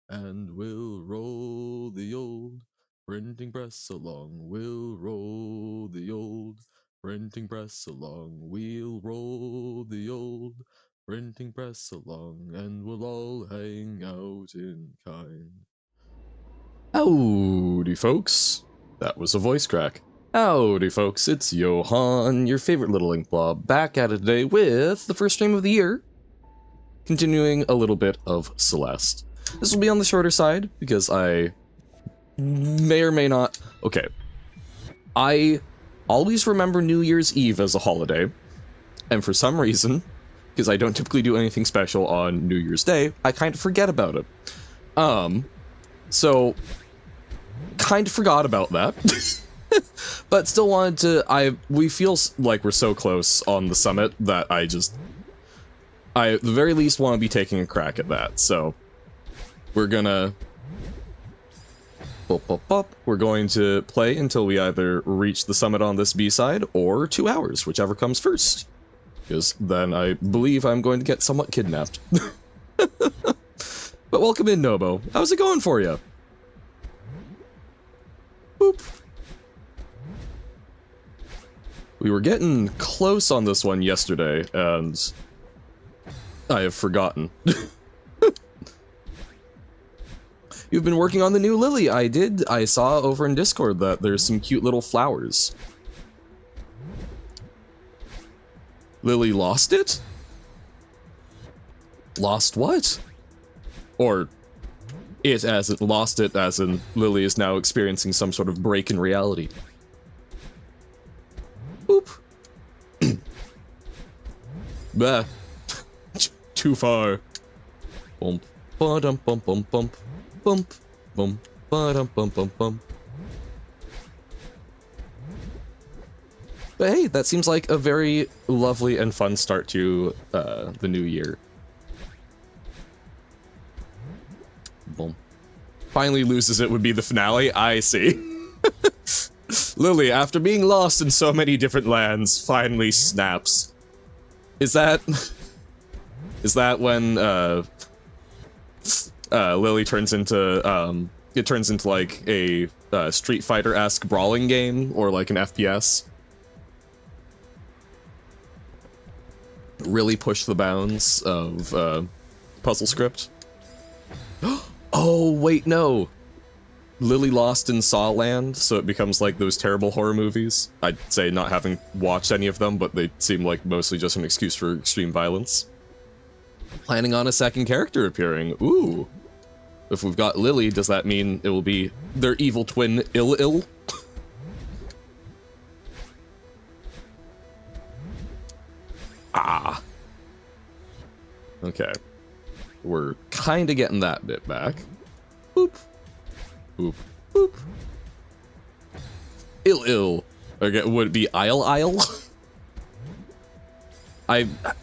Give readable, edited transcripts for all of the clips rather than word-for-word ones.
and we'll roll the old printing press along. We'll roll the old printing press along. We'll roll the old printing press along, and we'll all hang out in kind. Howdy, folks. That was a voice crack. Howdy, folks. It's Johan, your favorite little ink blob, back at it today with the first stream of the year, continuing a little bit of Celeste. This will be on the shorter side because I may or may not. Okay. I always remember New Year's Eve as a holiday, and for some reason, because I don't typically do anything special on New Year's Day, I kind of forget about it. So kind of forgot about that. But still wanted to, we feel like we're so close on the summit that I at the very least want to be taking a crack at that, so we're gonna we're going to play until we either reach the summit on this B-side or 2 hours, whichever comes first, because then I believe I'm going to get somewhat kidnapped. But welcome in, Nobo. How's it going for you? Boop. We were getting close on this one yesterday, and I have forgotten. You've been working on the new Lily. I did. I saw over in Discord that there's some cute little flowers. Lily lost it? Lost what? Or it as it lost it as in Lily is now experiencing some sort of break in reality. Oop. Bah. Too far. Bump. Ba-dum bump bump bump. Bump. Bump. Ba-dum bump bump bump. But hey, that seems like a very lovely and fun start to the new year. Boom. Finally loses it would be the finale. I see. Lily, after being lost in so many different lands, finally snaps. Is that when Lily turns into it turns into like a Street Fighter-esque brawling game or like an FPS? Really push the bounds of puzzle script. Oh wait, no. Lily lost in Saw Land, so it becomes like those terrible horror movies. I'd say not having watched any of them, but they seem like mostly just an excuse for extreme violence. Planning on a second character appearing. Ooh. If we've got Lily, does that mean it will be their evil twin, Ill? Ah. Okay. We're kinda getting that bit back. Boop. Boop. Boop. Ill. Okay, would it be Isle?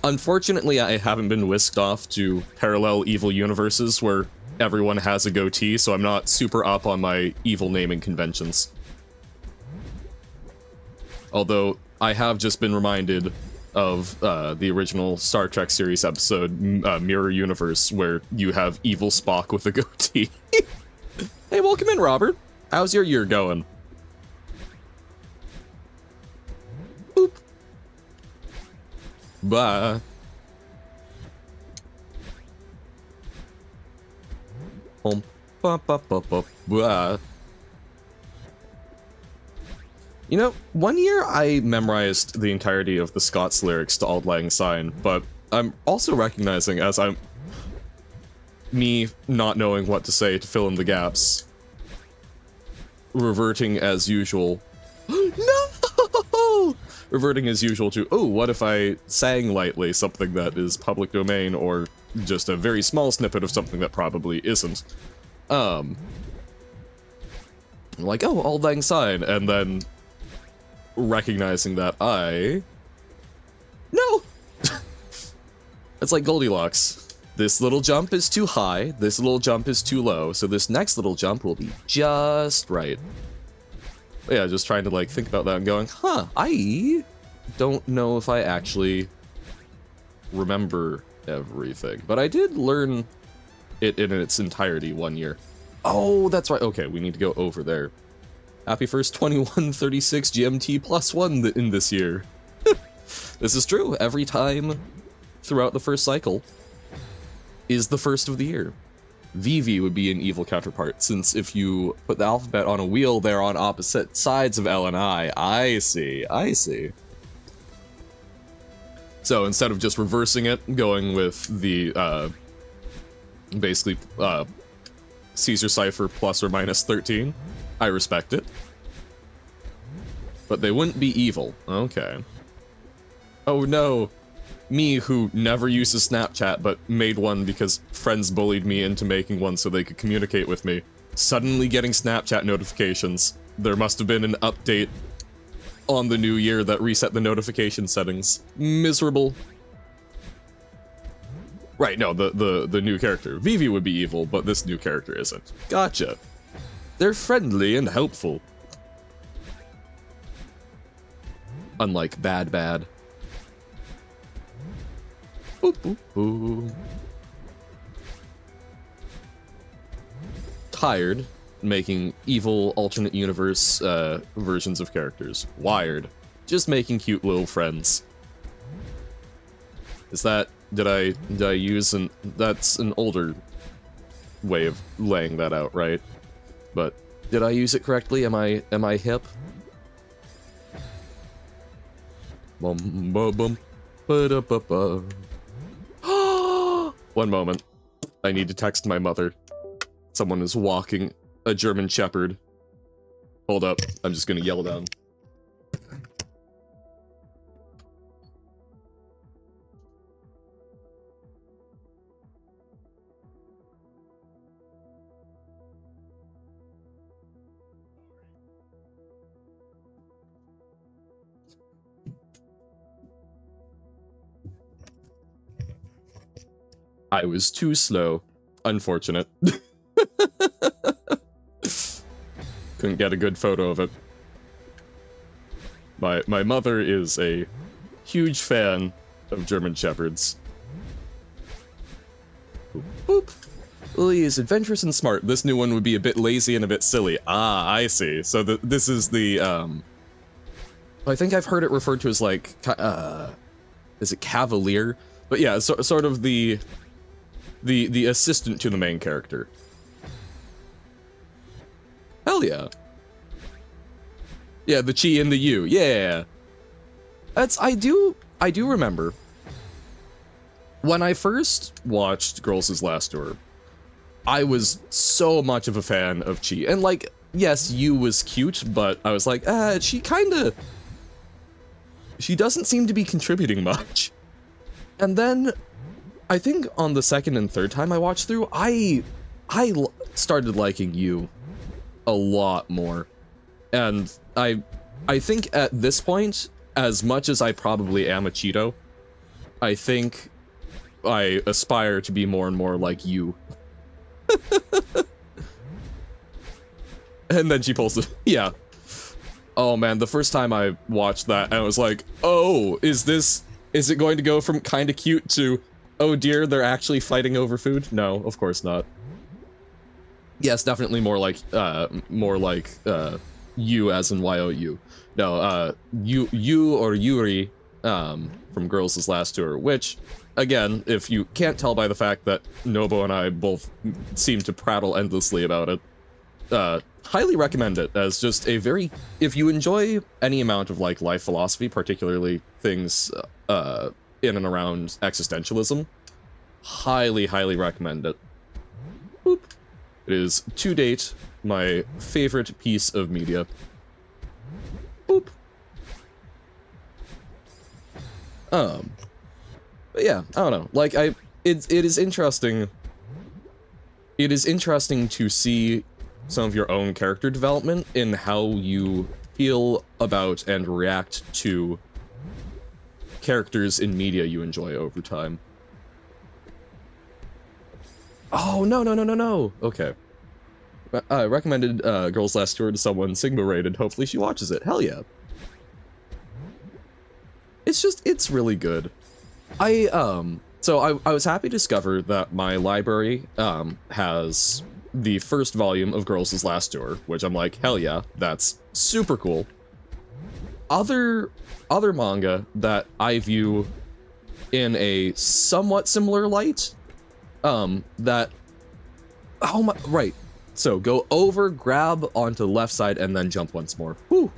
Unfortunately, I haven't been whisked off to parallel evil universes where everyone has a goatee, so I'm not super up on my evil naming conventions. Although, I have just been reminded of the original Star Trek series episode, Mirror Universe, where you have evil Spock with a goatee. Hey, welcome in, Robert. How's your year going? Boop. Bye. Blah. You know, one year I memorized the entirety of the Scots lyrics to Auld Lang Syne, but I'm also recognizing as me not knowing what to say to fill in the gaps. Reverting as usual. No! Reverting as usual to, oh, what if I sang lightly something that is public domain or just a very small snippet of something that probably isn't. Like, oh, Auld Lang Syne, and then recognizing that No! It's like Goldilocks. This little jump is too high, this little jump is too low, so this next little jump will be just right. But yeah, just trying to like think about that and going, huh, I don't know if I actually remember everything. But I did learn it in its entirety 1 year. Oh, that's right. Okay, we need to go over there. Happy first 2136 GMT +1 in this year. This is true. Every time throughout the first cycle is the first of the year. VV would be an evil counterpart, since if you put the alphabet on a wheel, they're on opposite sides of L and I. I see, I see. So instead of just reversing it, going with the, basically, Caesar cipher plus or minus 13, I respect it. But they wouldn't be evil. Okay. Oh no. Me, who never uses Snapchat but made one because friends bullied me into making one so they could communicate with me, suddenly getting Snapchat notifications. There must have been an update on the new year that reset the notification settings. Miserable. Right, no, the new character. Vivi would be evil, but this new character isn't. Gotcha. They're friendly and helpful. Unlike Bad. Boop, boop, boop. Tired making evil alternate universe versions of characters. Wired just making cute little friends. Is that did I use an that's an older way of laying that out, right? But did I use it correctly? Am I hip? Bum bum bum ba da ba ba. One moment. I need to text my mother. Someone is walking a German Shepherd. Hold up. I'm just gonna yell down. I was too slow. Unfortunate. Couldn't get a good photo of it. My mother is a huge fan of German Shepherds. Boop, boop. Lily is adventurous and smart. This new one would be a bit lazy and a bit silly. Ah, I see. So this is the, I think I've heard it referred to as like, is it Cavalier? But yeah, sort of the assistant to the main character. Hell yeah. Yeah, the chi and the U. Yeah. I do remember when I first watched Girls' Last Tour, I was so much of a fan of Chi. And like, yes, U was cute, but I was like, she doesn't seem to be contributing much. And then I think on the second and third time I watched through, I started liking you a lot more. And I think at this point, as much as I probably am a Cheeto, I think I aspire to be more and more like you. And then she posted, yeah. Oh man, the first time I watched that, I was like, oh, is it going to go from kinda cute to, oh dear, they're actually fighting over food? No, of course not. Yes, definitely more like you as in Y-O-U. No, you or Yuri, from Girls' Last Tour, which, again, if you can't tell by the fact that Nobo and I both seem to prattle endlessly about it, highly recommend it as just a very, if you enjoy any amount of like life philosophy, particularly things in and around existentialism, highly recommend it. Boop. It is, to date, my favorite piece of media. Boop. But yeah, I don't know. Like, it is interesting. It is interesting to see some of your own character development in how you feel about and react to characters in media you enjoy over time. Oh, no. Okay. I recommended Girls' Last Tour to someone Sigma rated. Hopefully she watches it. Hell yeah. It's really good. So I was happy to discover that my library has the first volume of Girls' Last Tour, which I'm like, hell yeah, that's super cool. Other manga that I view in a somewhat similar light, that, oh my, right. So go over, grab onto the left side, and then jump once more. Whew.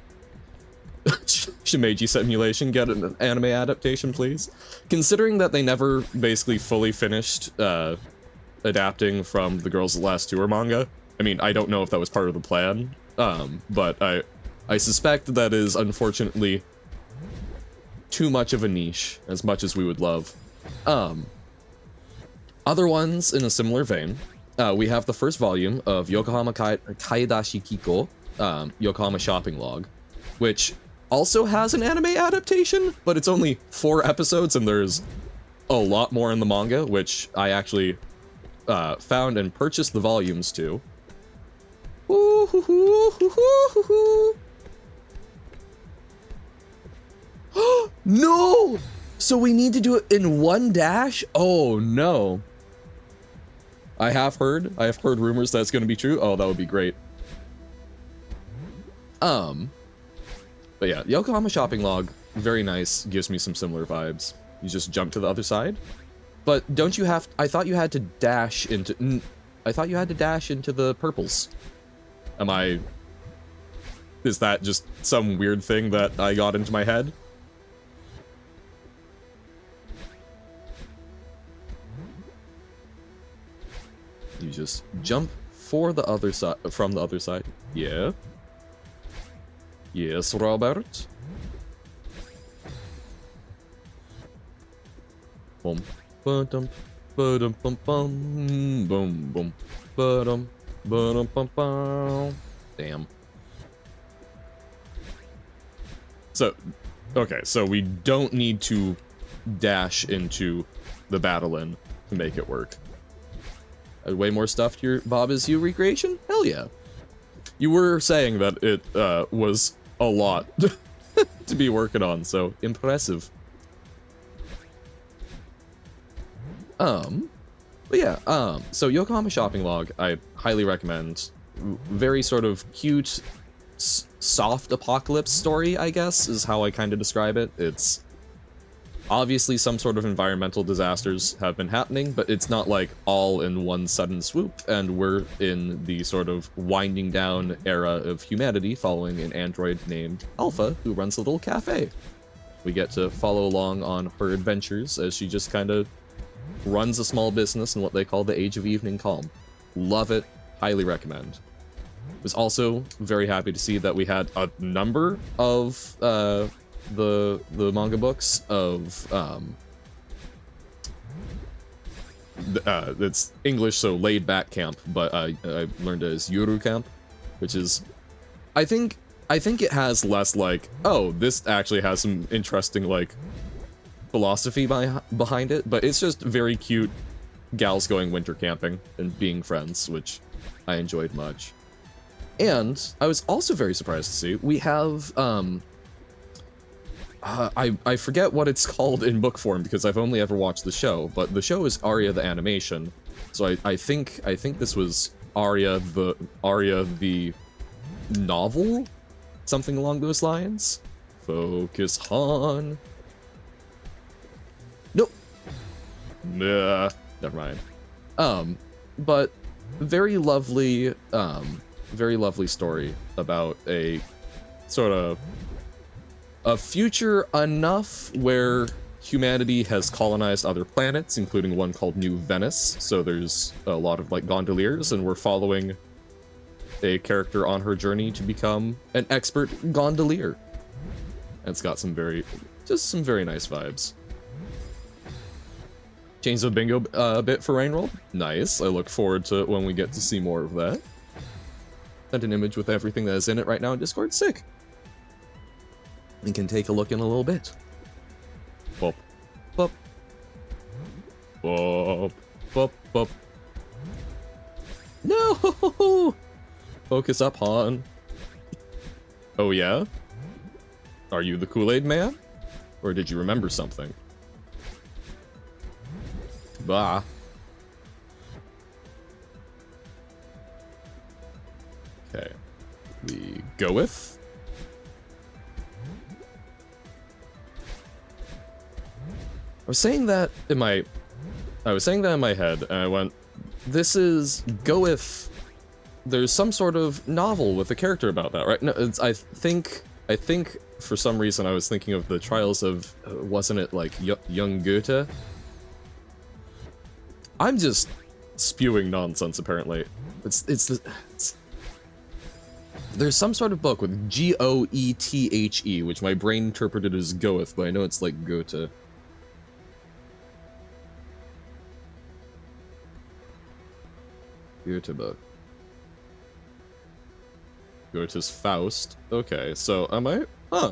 Shimeji Simulation, get an anime adaptation, please. Considering that they never basically fully finished adapting from the Girls' Last Tour manga, I mean, I don't know if that was part of the plan, but I suspect that is unfortunately too much of a niche, as much as we would love. Other ones in a similar vein, we have the first volume of Yokohama Kaidashi Kiko, Yokohama Shopping Log, which also has an anime adaptation, but it's only 4 episodes and there's a lot more in the manga, which I actually found and purchased the volumes to. No! So we need to do it in one dash? Oh no. I have heard rumors that's going to be true. Oh, that would be great. But yeah, Yokohama Shopping Log, very nice, gives me some similar vibes. You just jump to the other side. But don't you have, I thought you had to dash into the purples. Is that just some weird thing that I got into my head? You just jump for the other side, from the other side. Yeah. Yes, Robert. Boom, ba-dum, ba-dum, bum, bum, boom, boom, ba-dum, ba-dum, bum, bum. Damn. So, okay, so we don't need to dash into the battle in to make it work. Way more stuff to your Bob Is You recreation? Hell yeah. You were saying that it was a lot to be working on, so impressive. But yeah, so Yokohama Shopping Log, I highly recommend. Very sort of cute, soft apocalypse story, I guess, is how I kind of describe it. It's obviously some sort of environmental disasters have been happening, but it's not like all in one sudden swoop, and we're in the sort of winding down era of humanity following an android named Alpha who runs a little cafe. We get to follow along on her adventures as she just kind of runs a small business in what they call the Age of Evening Calm. Love it, highly recommend. Was also very happy to see that we had a number of the manga books of it's English, so laid back camp, but I learned it as Yuru camp, which is I think it has less like, oh, this actually has some interesting like philosophy behind it, but it's just very cute gals going winter camping and being friends, which I enjoyed much. And I was also very surprised to see we have I forget what it's called in book form because I've only ever watched the show, but the show is Aria the animation. So I think this was Aria the novel, something along those lines. Focus on. Nope. Nah, never mind. But very lovely story about a sort of a future enough where humanity has colonized other planets, including one called New Venice. So there's a lot of like gondoliers, and we're following a character on her journey to become an expert gondolier. And it's got some very nice vibes. Change the bingo a bit for Rainroll. Nice. I look forward to when we get to see more of that. Sent an image with everything that is in it right now in Discord. Sick. We can take a look in a little bit. Bop, bop, bop, bop, bop. No! Focus up, Han. Oh yeah? Are you the Kool-Aid man? Or did you remember something? Bah. Okay. We go with. I was saying that in my head, and I went, this is Goeth. There's some sort of novel with a character about that, right? No, I think for some reason I was thinking of the Trials of, wasn't it like young Goethe? I'm just spewing nonsense, apparently. There's some sort of book with Goethe, which my brain interpreted as Goeth, but I know it's like Goethe. Goethe book. Goethe's Faust. Okay, so am I? Huh.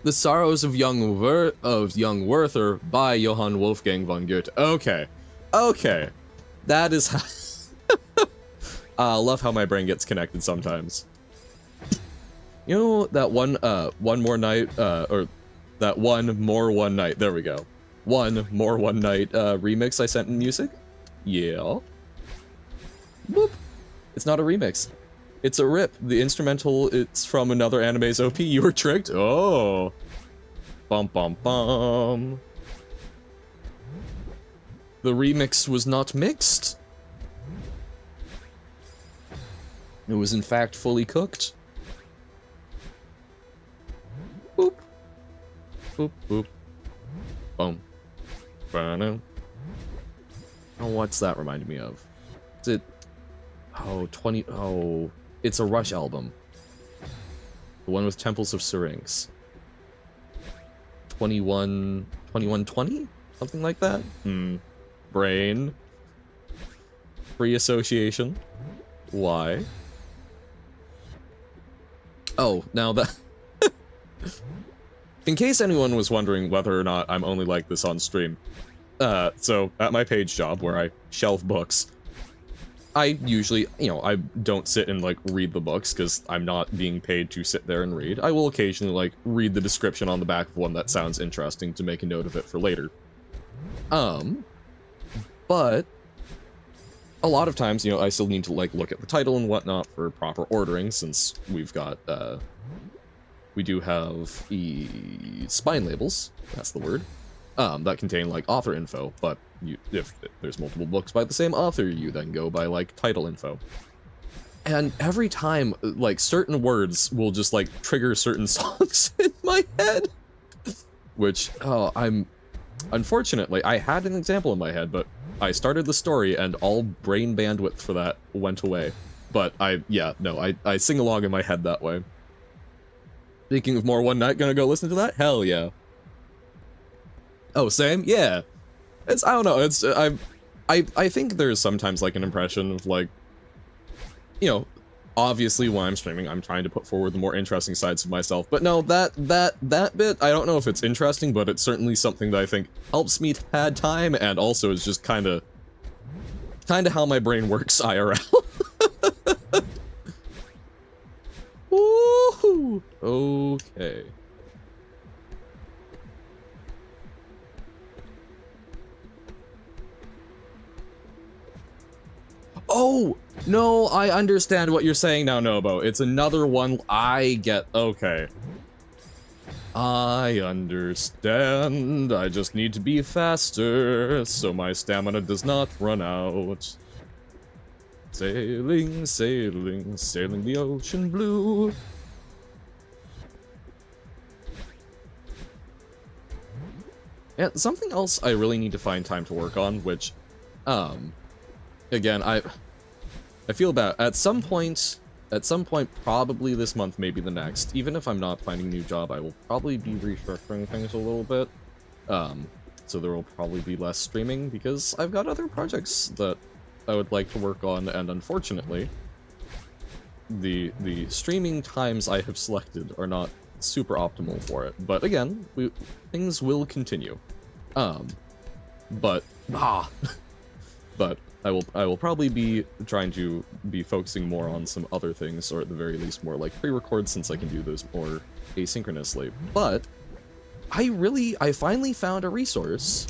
The Sorrows of Young Werther by Johann Wolfgang von Goethe. Okay. Okay. That is how... I love how my brain gets connected sometimes. You know that one more night, or that one more one night, there we go. One more one night remix I sent in music? Yeah. Boop. It's not a remix. It's a rip. The instrumental, it's from another anime's OP. You were tricked? Oh. Bum bum bum. The remix was not mixed. It was in fact fully cooked. Boop. Boop boop. Boom. Oh, what's that reminded me of? Is it... Oh, oh, it's a Rush album. The one with Temples of Syrinx. 2120? Something like that? Brain. Free association. Why? Oh, now that... In case anyone was wondering whether or not I'm only like this on stream. So, at my page job, where I shelf books, I usually, I don't sit and, like, read the books, because I'm not being paid to sit there and read. I will occasionally, like, read the description on the back of one that sounds interesting to make a note of it for later. But a lot of times, I still need to, like, look at the title and whatnot for proper ordering, since we've got, we do have spine labels, that's the word, that contain, like, author info, but if there's multiple books by the same author, you then go by, like, title info. And every time, like, certain words will just, like, trigger certain songs in my head. Which, unfortunately, I had an example in my head, but I started the story and all brain bandwidth for that went away. But I sing along in my head that way. Speaking of more one night, gonna go listen to that? Hell yeah. Oh, same? Yeah. I don't know, I think there's sometimes, like, an impression of, like, obviously when I'm streaming, I'm trying to put forward the more interesting sides of myself, but no, that bit, I don't know if it's interesting, but it's certainly something that I think helps me pad time, and also is just kinda how my brain works IRL. Woohoo! Okay. Oh! No, I understand what you're saying now, Nobo. It's another one I get. Okay. I understand. I just need to be faster, so my stamina does not run out. Sailing, sailing, sailing the ocean blue. And something else I really need to find time to work on, which, again, I feel bad. At some point, probably this month, maybe the next, even if I'm not finding a new job, I will probably be restructuring things a little bit. So there will probably be less streaming, because I've got other projects that I would like to work on, and unfortunately, the streaming times I have selected are not super optimal for it. But again, things will continue. But I will probably be trying to be focusing more on some other things, or at the very least more like pre-record, since I can do those more asynchronously. But I finally found a resource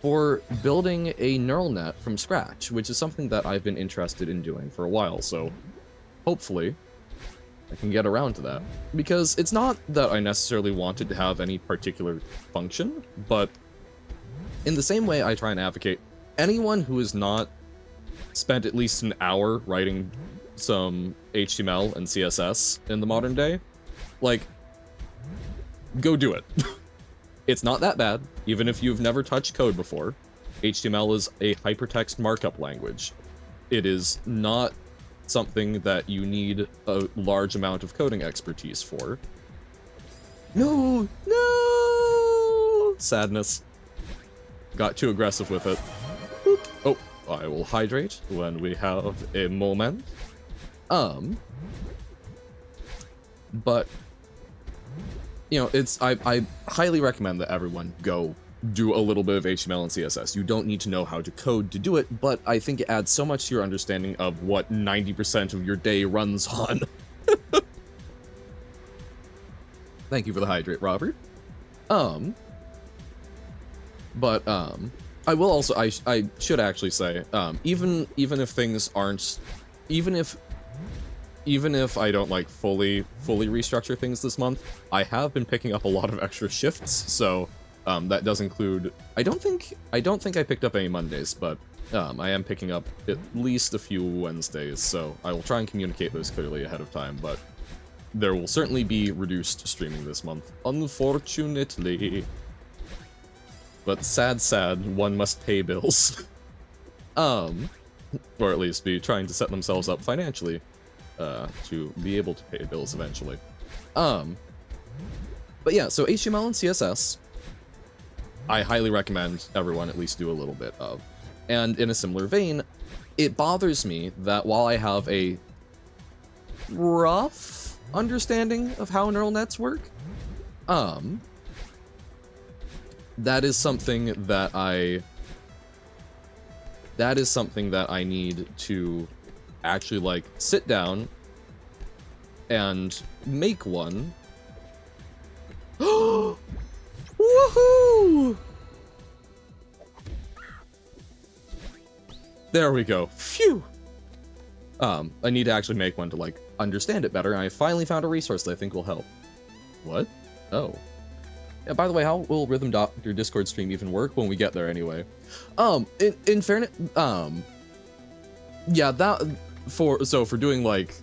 for building a neural net from scratch, which is something that I've been interested in doing for a while, so hopefully I can get around to that. Because it's not that I necessarily wanted to have any particular function, but in the same way I try and advocate, anyone who has not spent at least an hour writing some HTML and CSS in the modern day, like, go do it. It's not that bad, even if you've never touched code before. HTML is a hypertext markup language. It is not something that you need a large amount of coding expertise for. No! No! Sadness. Got too aggressive with it. Boop. Oh, I will hydrate when we have a moment. But you know, I highly recommend that everyone go do a little bit of HTML and CSS. You don't need to know how to code to do it, but I think it adds so much to your understanding of what 90% of your day runs on. Thank you for the hydrate, Robert. But I will also, I should actually say, even if things aren't, even if I don't like fully restructure things this month, I have been picking up a lot of extra shifts, so that does include, I don't think I picked up any Mondays, but I am picking up at least a few Wednesdays, so I will try and communicate those clearly ahead of time, but there will certainly be reduced streaming this month, unfortunately. But sad, one must pay bills. Or at least be trying to set themselves up financially to be able to pay bills eventually. But yeah, so HTML and CSS, I highly recommend everyone at least do a little bit of. And in a similar vein, it bothers me that while I have a rough understanding of how neural nets work, that is something that I need to actually, like, sit down and make one. Woohoo! There we go. Phew! I need to actually make one to, like, understand it better, and I finally found a resource that I think will help. What? Oh. Yeah, by the way, how will Rhythm Doctor Discord stream even work when we get there anyway? In fairness, yeah, that, for doing, like,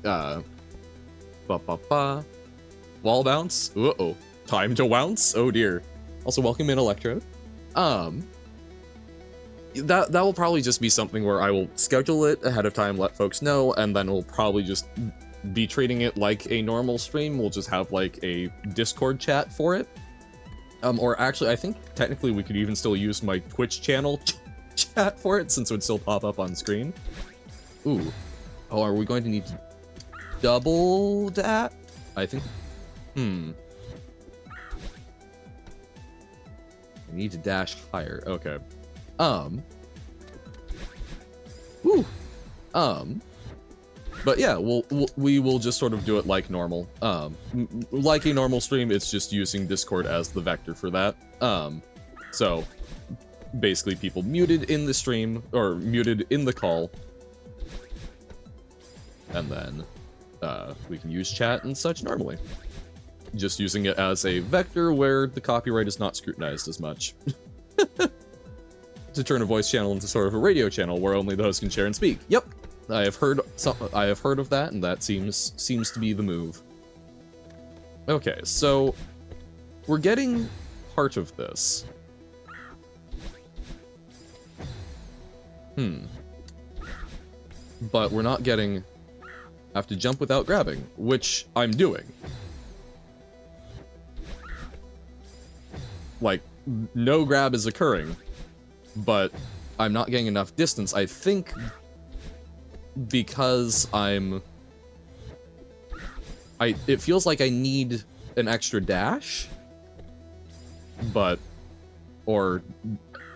wall bounce? Uh-oh. Time to bounce? Oh dear. Also, welcome in, Electrode. That will probably just be something where I will schedule it ahead of time, let folks know, and then we'll probably just be treating it like a normal stream. We'll just have, like, a Discord chat for it. Or actually, I think technically we could even still use my Twitch channel chat for it, since it would still pop up on screen. Ooh. Oh, are we going to need to double that? I think... I need to dash higher. Okay. Woo! But yeah, we will just sort of do it like normal. Like a normal stream, it's just using Discord as the vector for that. So basically people muted in the stream, or muted in the call. And then we can use chat and such normally. Just using it as a vector where the copyright is not scrutinized as much. To turn a voice channel into sort of a radio channel where only the host can share and speak. Yep. I have heard of that, and that seems to be the move. Okay, so we're getting part of this. But we're not getting have to jump without grabbing, which I'm doing. Like, no grab is occurring, but I'm not getting enough distance, I think, because it feels like I need an extra dash, but, or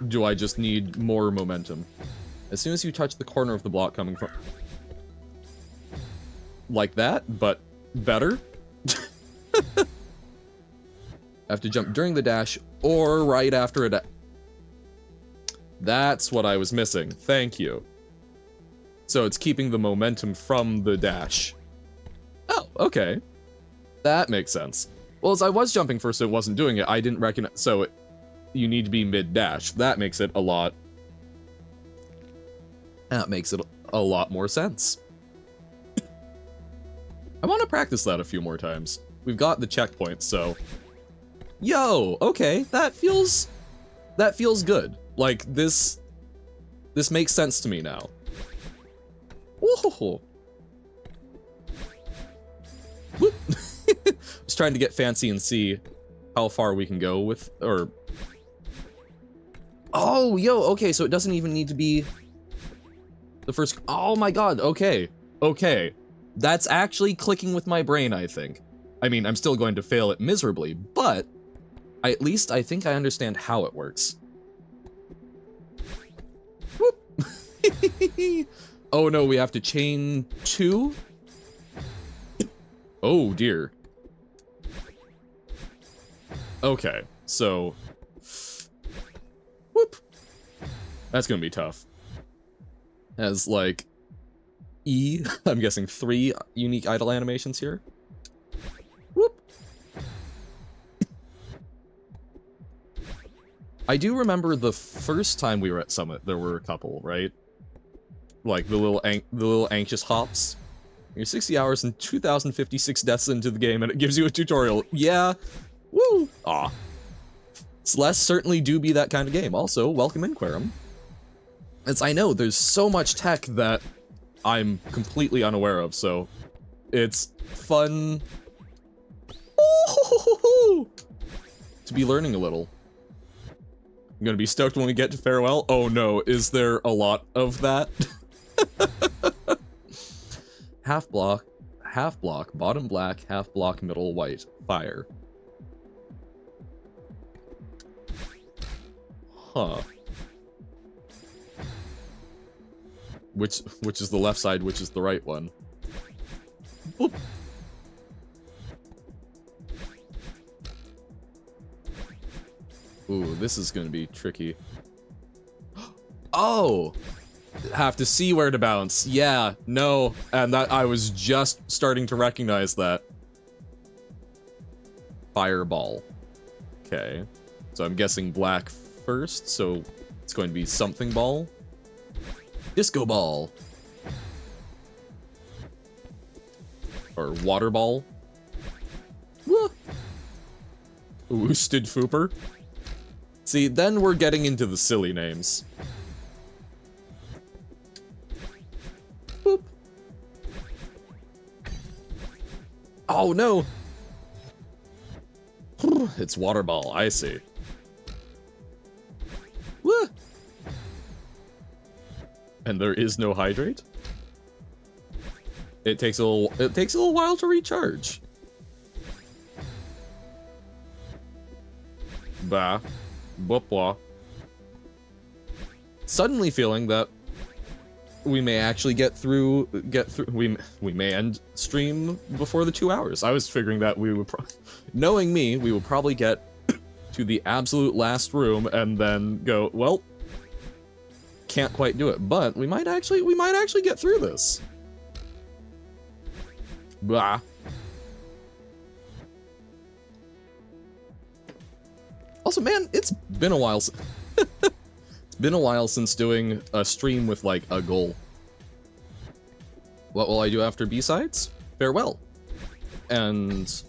do I just need more momentum? As soon as you touch the corner of the block coming from... Like that, but better? I have to jump during the dash, or right after a dash. That's what I was missing. Thank you. So it's keeping the momentum from the dash. Oh, okay. That makes sense. Well, as I was jumping first, it wasn't doing it. I didn't recognize... So you need to be mid-dash. That makes it a lot... That makes it a lot more sense. I want to practice that a few more times. We've got the checkpoint, so... Yo, okay, that feels good. Like, this makes sense to me now. Whoa! Whoop! Just trying to get fancy and see how far we can go with, or... Oh, yo, okay, so it doesn't even need to be the first... Oh my god, okay. Okay. That's actually clicking with my brain, I think. I mean, I'm still going to fail it miserably, but at least I think I understand how it works. Whoop! Oh no, we have to chain 2? Oh dear. Okay, so... Whoop! That's gonna be tough. As, like, E, I'm guessing 3 unique idle animations here. Whoop! I do remember the first time we were at Summit, there were a couple, right? Like, the little anxious hops. You're 60 hours and 2,056 deaths into the game, and it gives you a tutorial. Yeah! Woo! Aw. Celeste certainly do be that kind of game. Also, welcome in, Quarum. As I know, there's so much tech that I'm completely unaware of, so it's fun to be learning a little. I'm gonna be stoked when we get to Farewell. Oh no, is there a lot of that? Half block, bottom black, half block, middle white, fire. Huh. Which is the left side, which is the right one? Boop. Ooh, this is gonna be tricky. Oh! Have to see where to bounce. Yeah, no, and that I was just starting to recognize that. Fireball. Okay. So I'm guessing black first, so it's going to be something ball. Disco ball. Or water ball. Woo! Woosted Fooper. See, then we're getting into the silly names. Boop. Oh no! It's water ball, I see. Woo! And there is no hydrate? It takes a little while to recharge. Bah. Blah. Suddenly feeling that we may actually get through, we may end stream before the 2 hours. I was figuring that we would, knowing me, we would probably get to the absolute last room and then go, well, can't quite do it, but we might actually get through this. Blah. Also, man, it's been a while. It's been a while since doing a stream with like a goal. What will I do after B-sides? Farewell. And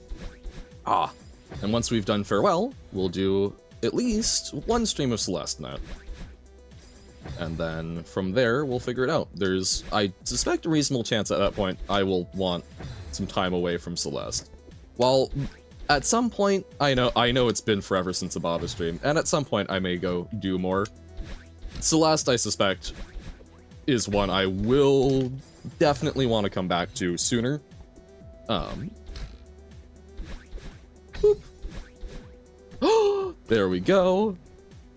once we've done Farewell, we'll do at least one stream of Celeste now. And then from there, we'll figure it out. There's, I suspect, a reasonable chance at that point I will want some time away from Celeste. While at some point, I know it's been forever since a Baba stream, and at some point I may go do more. Celeste, I suspect, is one I will definitely want to come back to sooner. Boop. There we go.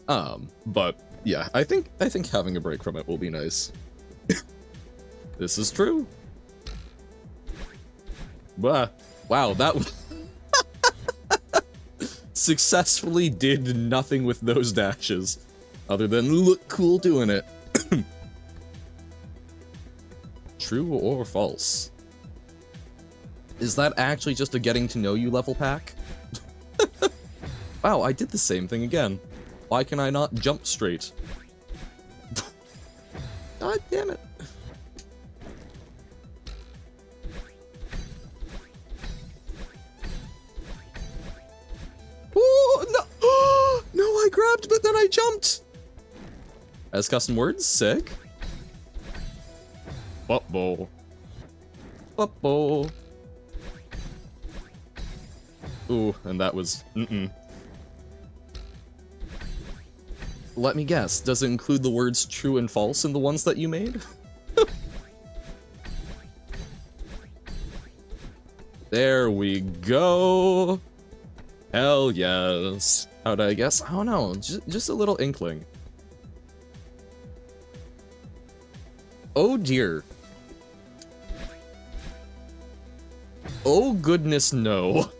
But yeah, I think having a break from it will be nice. This is true. Wow, that successfully did nothing with those dashes. Other than look cool doing it. True or false? Is that actually just a getting to know you level pack? Wow, I did the same thing again. Why can I not jump straight? God damn it. Oh, no! No, I grabbed, but then I jumped! As custom words, sick. Uh-oh. Uh-oh. Ooh, and that was... Let me guess, does it include the words true and false in the ones that you made? There we go! Hell yes! How'd I guess? I don't know, just a little inkling. Oh dear. Oh goodness no.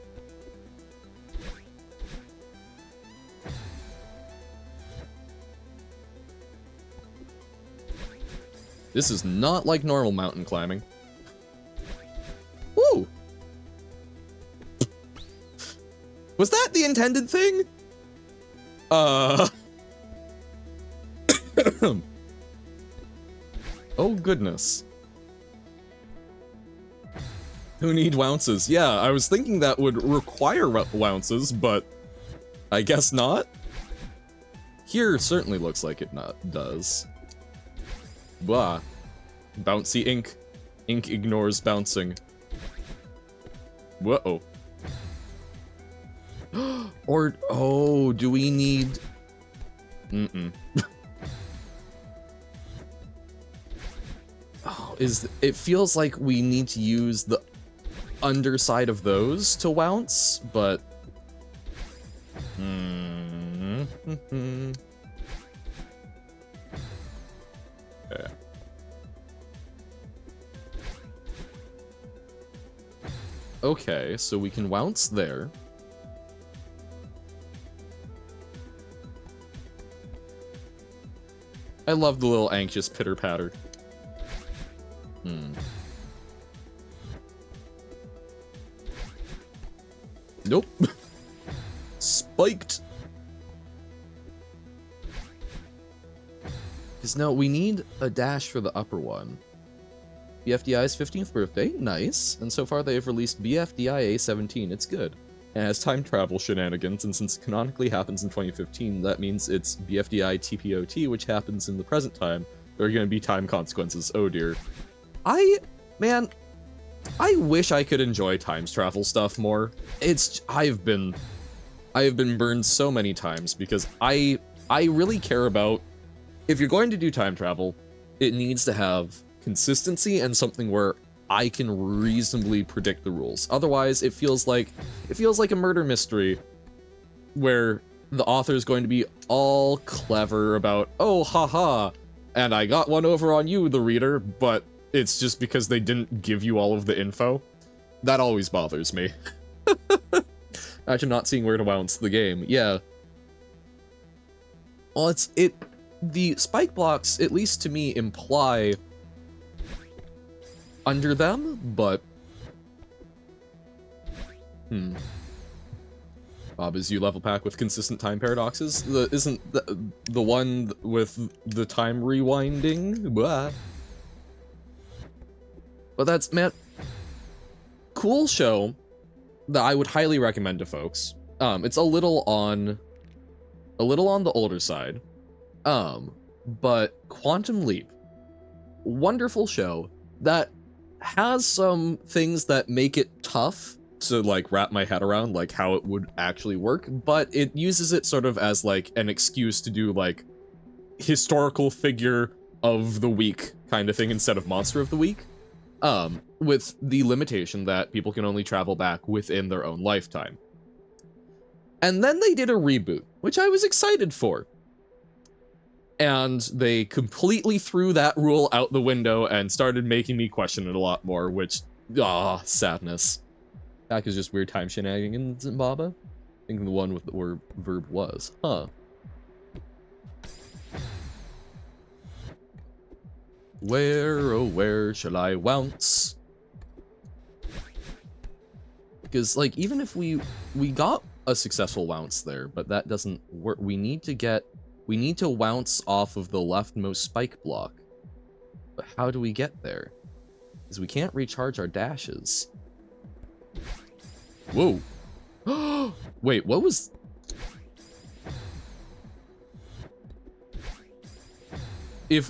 This is not like normal mountain climbing. Woo! Was that the intended thing? Oh goodness. Who need wounces? Yeah, I was thinking that would require wounces, but I guess not. Here certainly looks like it does. Blah. Bouncy ink. Ink ignores bouncing. Whoa. Or, oh, do we need... Oh, it feels like we need to use the underside of those to bounce, but... Yeah. Okay, so we can bounce there. I love the little anxious pitter-patter. Nope. Spiked. Because no, we need a dash for the upper one. BFDI's 15th birthday, nice. And so far they have released BFDI A17, it's good. It has time travel shenanigans, and since it canonically happens in 2015, that means it's BFDI TPOT, which happens in the present time. There are going to be time consequences, oh dear. Man, I wish I could enjoy time travel stuff more. I have been burned so many times because I really care about, if you're going to do time travel, it needs to have consistency and something where I can reasonably predict the rules. Otherwise, it feels like a murder mystery where the author is going to be all clever about, oh, haha, and I got one over on you, the reader, but it's just because they didn't give you all of the info. That always bothers me. Imagine not seeing where to bounce the game. Yeah. Well, the spike blocks, at least to me, imply under them, but... Bob, is you level pack with consistent time paradoxes? Isn't the one with the time rewinding? Blah. But that's, man, cool show that I would highly recommend to folks. It's a little on the older side. But Quantum Leap, wonderful show that has some things that make it tough to like wrap my head around, like how it would actually work, but it uses it sort of as like an excuse to do like historical figure of the week kind of thing instead of monster of the week. With the limitation that people can only travel back within their own lifetime. And then they did a reboot, which I was excited for. And they completely threw that rule out the window and started making me question it a lot more, which, sadness. That is just weird time shenanigans in Baba. I think the one with where verb was, huh. Where, oh where shall I bounce? Because, like, even if we got a successful bounce there, but that doesn't work. We need to bounce off of the leftmost spike block. But how do we get there? Because we can't recharge our dashes. Whoa. Wait, what was...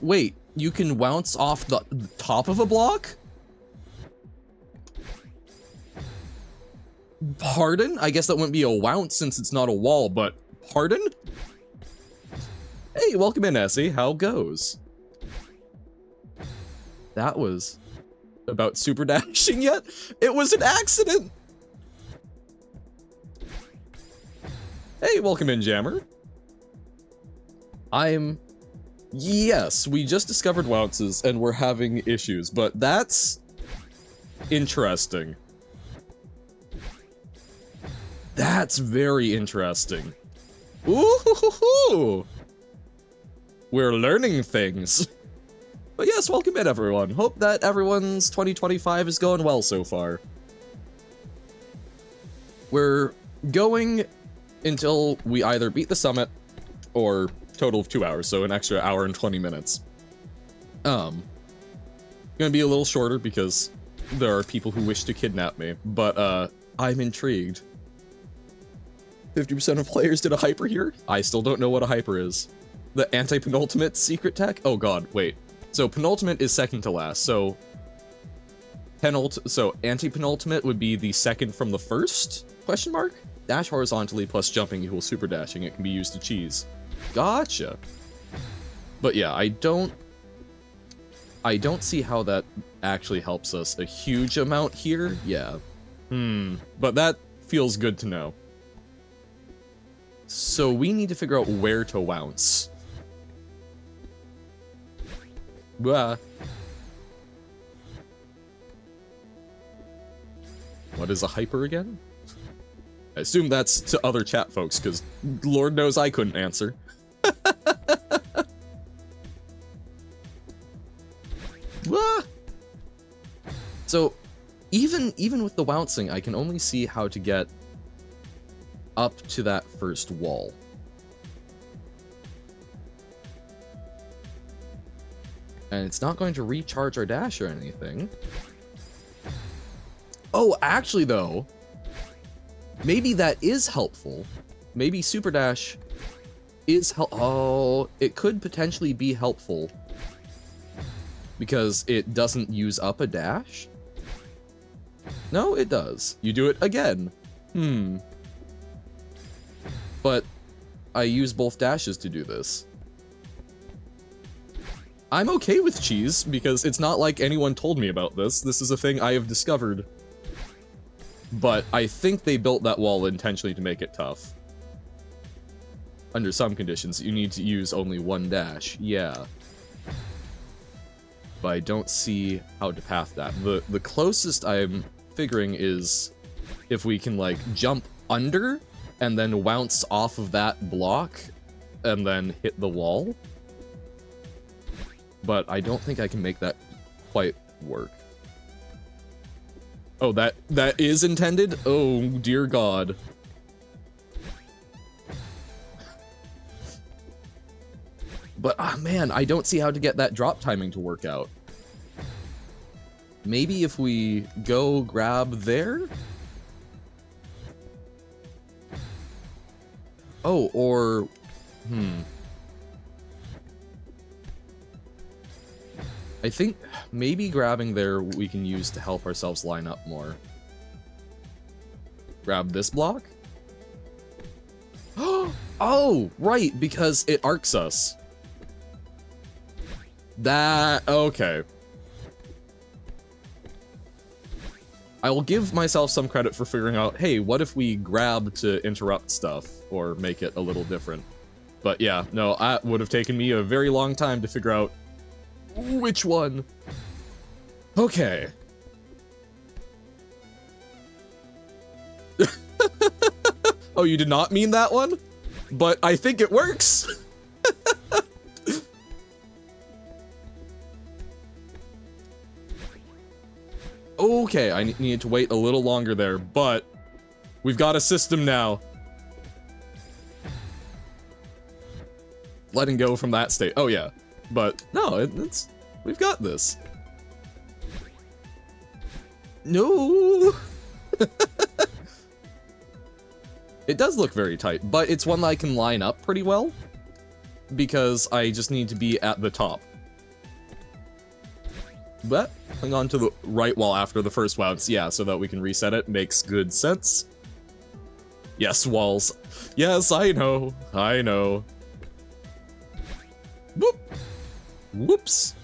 Wait, you can bounce off the top of a block? Pardon? I guess that wouldn't be a bounce since it's not a wall, but pardon? Hey, welcome in, Essie. How goes? That was about super dashing yet? It was an accident! Hey, welcome in, Jammer. Yes, we just discovered bounces and we're having issues, but that's interesting. That's very interesting. Ooh, we're learning things. But yes, welcome in, everyone. Hope that everyone's 2025 is going well so far. We're going until we either beat the summit or total of 2 hours, so an extra hour and 20 minutes. Gonna be a little shorter because there are people who wish to kidnap me, but I'm intrigued. 50% of players did a hyper here? I still don't know what a hyper is. The anti-penultimate secret tech? Oh god, wait. So penultimate is second to last, so anti-penultimate would be the second from the first? Question mark? Dash horizontally plus jumping equals super dashing. It can be used to cheese. Gotcha. But yeah, I don't see how that actually helps us a huge amount here. Yeah. But that feels good to know. So we need to figure out where to bounce. Blah. What is a hyper again? I assume that's to other chat folks, because Lord knows I couldn't answer. So, even with the bouncing, I can only see how to get up to that first wall. And it's not going to recharge our dash or anything. Oh, actually though, maybe that is helpful. Maybe super dash is oh, it could potentially be helpful because it doesn't use up a dash. No, it does. You do it again. But I use both dashes to do this. I'm okay with cheese because it's not like anyone told me about this. This is a thing I have discovered. But I think they built that wall intentionally to make it tough. Under some conditions, you need to use only one dash. Yeah. But I don't see how to path that. The closest I'm figuring is if we can, like, jump under and then bounce off of that block and then hit the wall. But I don't think I can make that quite work. Oh, that is intended? Oh, dear God. But, man, I don't see how to get that drop timing to work out. Maybe if we go grab there? Oh, or... I think maybe grabbing there we can use to help ourselves line up more. Grab this block? Oh, right, because it arcs us. Okay. I will give myself some credit for figuring out, hey, what if we grab to interrupt stuff or make it a little different? But yeah, no, that would have taken me a very long time to figure out which one. Okay. Oh, you did not mean that one? But I think it works. Okay, I needed to wait a little longer there, but we've got a system now. Letting go from that state. Oh yeah, but no, it's we've got this. No. It does look very tight, but it's one that I can line up pretty well because I just need to be at the top. But hang on to the right wall after the first bounce, yeah, so that we can reset it. Makes good sense. Yes, walls. Yes, I know. I know. Whoop. Whoops.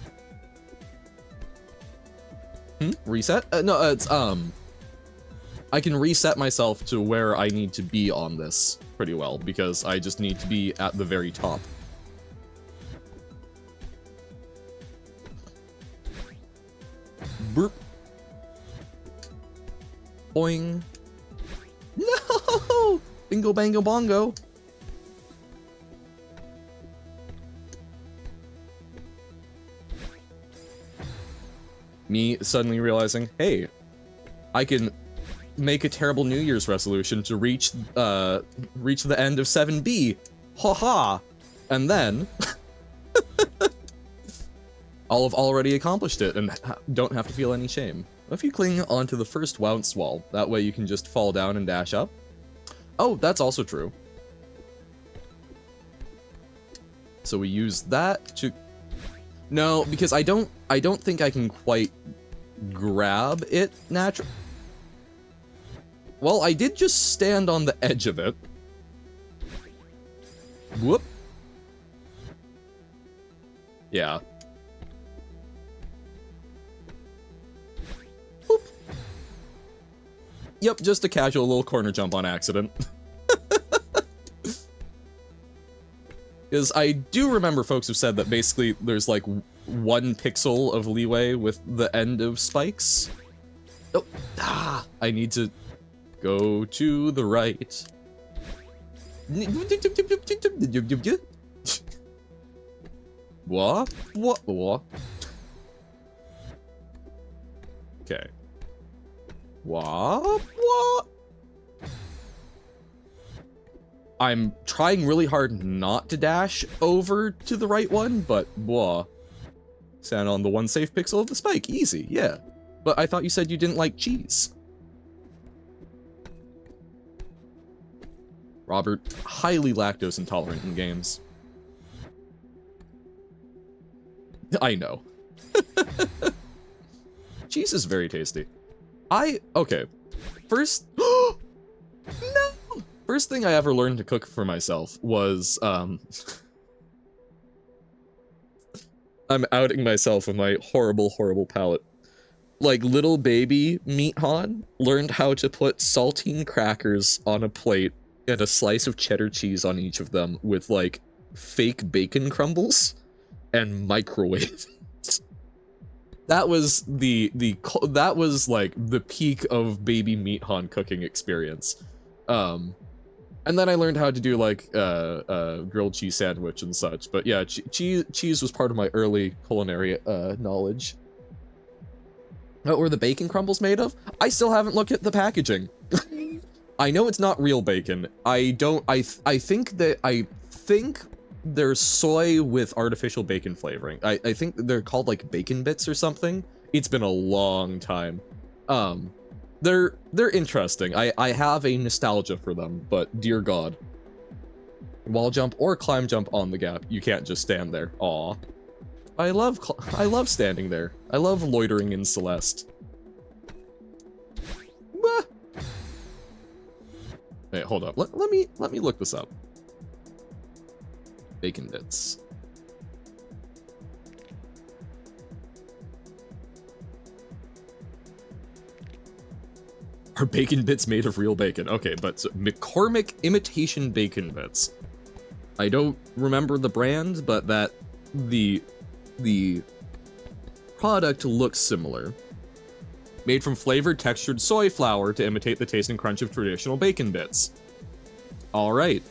Reset? No, it's, I can reset myself to where I need to be on this pretty well, because I just need to be at the very top. Burp. Boing. No! Bingo, bango, bongo. Me suddenly realizing, hey, I can make a terrible New Year's resolution to reach the end of 7B. Ha-ha! And then I'll have already accomplished it and don't have to feel any shame. If you cling onto the first bounce wall, that way you can just fall down and dash up. Oh, that's also true. So we use that to... No, because I don't think I can quite grab it naturally. Well, I did just stand on the edge of it. Whoop. Yeah. Whoop. Yep, just a casual little corner jump on accident. Because I do remember folks who said that basically there's like 1 pixel of leeway with the end of spikes. Oh, I need to go to the right. What? Okay. What? I'm trying really hard not to dash over to the right one, but blah. Stand on the 1 safe pixel of the spike. Easy, yeah. But I thought you said you didn't like cheese. Robert, highly lactose intolerant in games. I know. Cheese is very tasty. Okay. First... No! First thing I ever learned to cook for myself was, I'm outing myself with my horrible, horrible palate. Like, little baby Meat Han learned how to put saltine crackers on a plate and a slice of cheddar cheese on each of them with, like, fake bacon crumbles and microwave. That was that was, like, the peak of baby Meat Han cooking experience. And then I learned how to do, like, grilled cheese sandwich and such. But yeah, cheese was part of my early culinary knowledge. What were the bacon crumbles made of? I still haven't looked at the packaging. I know it's not real bacon. I think they're soy with artificial bacon flavoring. I think they're called, like, bacon bits or something. It's been a long time. They're interesting. I have a nostalgia for them, but dear God. Wall jump or climb jump on the gap. You can't just stand there. Aw. I love standing there. I love loitering in Celeste. Bah. Wait, hold up. Let me look this up. Bacon bits. Are bacon bits made of real bacon? Okay, but so McCormick imitation bacon bits. I don't remember the brand, but that the product looks similar. Made from flavored textured soy flour to imitate the taste and crunch of traditional bacon bits. All right.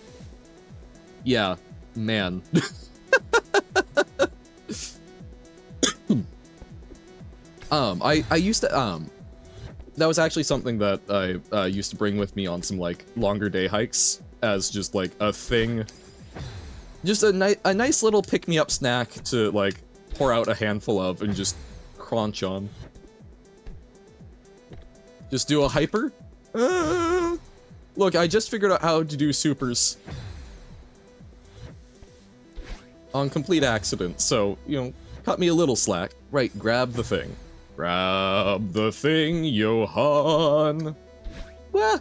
Yeah, man. I used to That was actually something that I used to bring with me on some, like, longer day hikes as just, like, a thing. Just a nice little pick-me-up snack to, like, pour out a handful of and just crunch on. Just do a hyper? Look, I just figured out how to do supers. On complete accident, so, you know, cut me a little slack. Right, grab the thing. Grab the thing, Johan! Wah!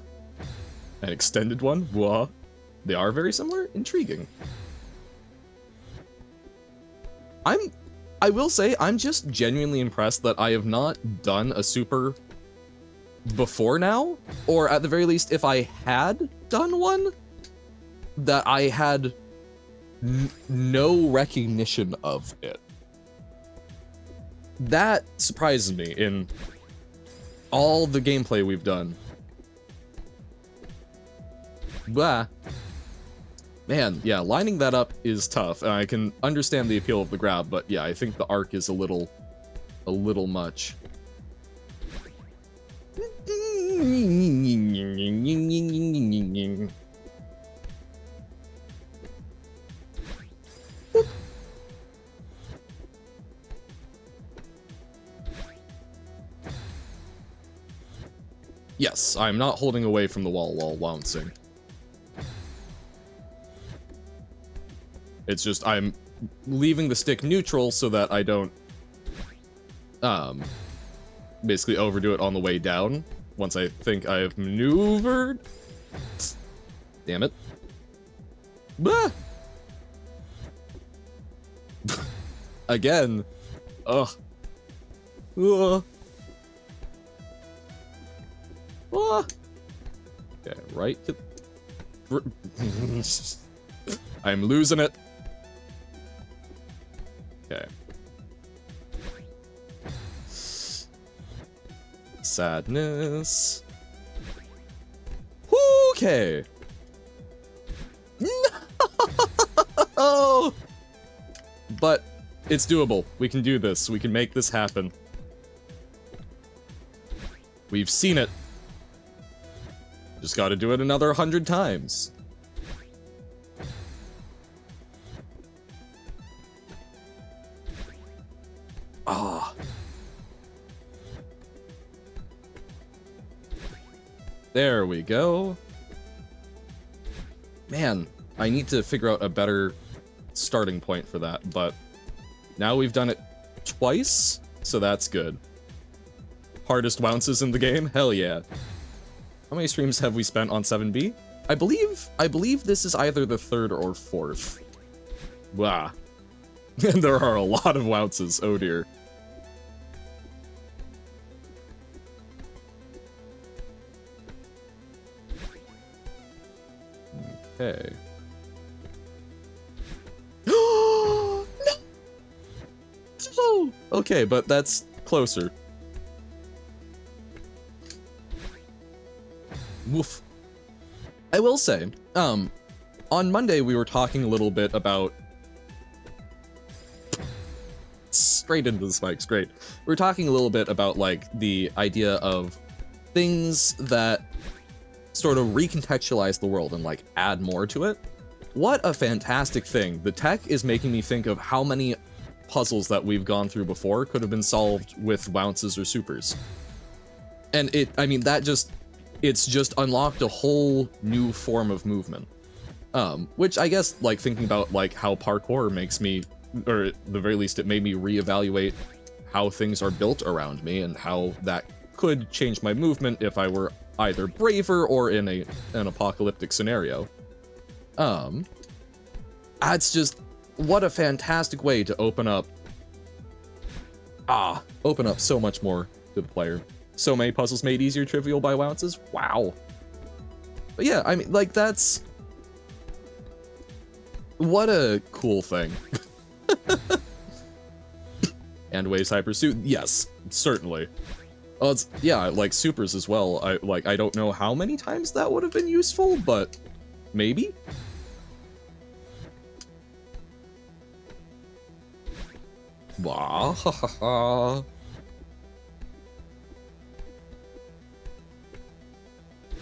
An extended one? Wah! They are very similar? Intriguing. I will say, I'm just genuinely impressed that I have not done a super before now, or at the very least, if I had done one, that I had no recognition of it. That surprises me in all the gameplay we've done. Blah. Man, yeah, lining that up is tough, and I can understand the appeal of the grab, but yeah, I think the arc is a little much. Yes, I'm not holding away from the wall while bouncing. It's just I'm leaving the stick neutral so that I don't basically overdo it on the way down once I think I have maneuvered. Damn it. Bah! Again. Ugh. Ugh. Ah. Okay, right to... I'm losing it. Okay. Sadness. Okay. No! But it's doable. We can do this. We can make this happen. We've seen it. Just gotta do it another 100 times. Ah. There we go. Man, I need to figure out a better starting point for that, but now we've done it twice, so that's good. Hardest bounces in the game? Hell yeah. How many streams have we spent on 7B? I believe this is either the third or fourth. Wow. And there are a lot of bounces, oh dear. Okay. No! Okay, but that's closer. Woof. I will say, on Monday we were talking a little bit about... Straight into the spikes, great. We were talking a little bit about, like, the idea of things that sort of recontextualize the world and, like, add more to it. What a fantastic thing. The tech is making me think of how many puzzles that we've gone through before could have been solved with bounces or supers. And I mean, it's just unlocked a whole new form of movement. Which I guess, like, thinking about, like, how parkour makes me, or at the very least it made me reevaluate how things are built around me and how that could change my movement if I were either braver or in an apocalyptic scenario. That's just, what a fantastic way to open up so much more to the player. So many puzzles made easier trivial by bounces. Wow. But yeah, I mean, like, that's... What a cool thing. And waves hypersuit? Yes, certainly. Oh, it's, yeah, like supers as well. I don't know how many times that would have been useful, but maybe? Wah, ha ha ha.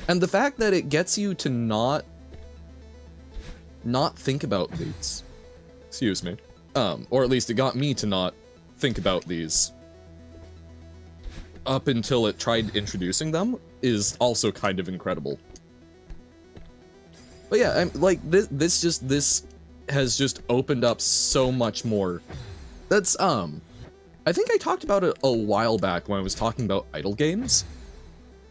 And the fact that it gets you to not think about these, excuse me, or at least it got me to not think about these up until it tried introducing them, is also kind of incredible. But yeah, I'm like, this has just opened up so much more. That's I think I talked about it a while back when I was talking about idle games.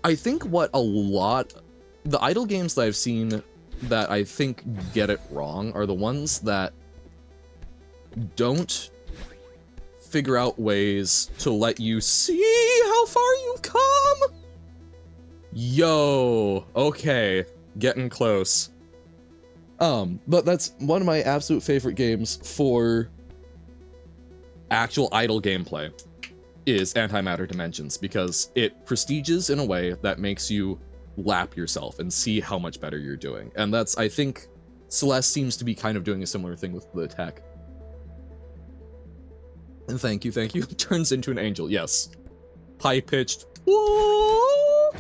I think what the idle games that I've seen that I think get it wrong are the ones that don't figure out ways to let you see how far you've come. Yo, okay, getting close. But that's one of my absolute favorite games for actual idle gameplay is Antimatter Dimensions, because it prestiges in a way that makes you lap yourself and see how much better you're doing. And that's, I think, Celeste seems to be kind of doing a similar thing with the tech. And thank you. Turns into an angel, yes. High-pitched, whoa!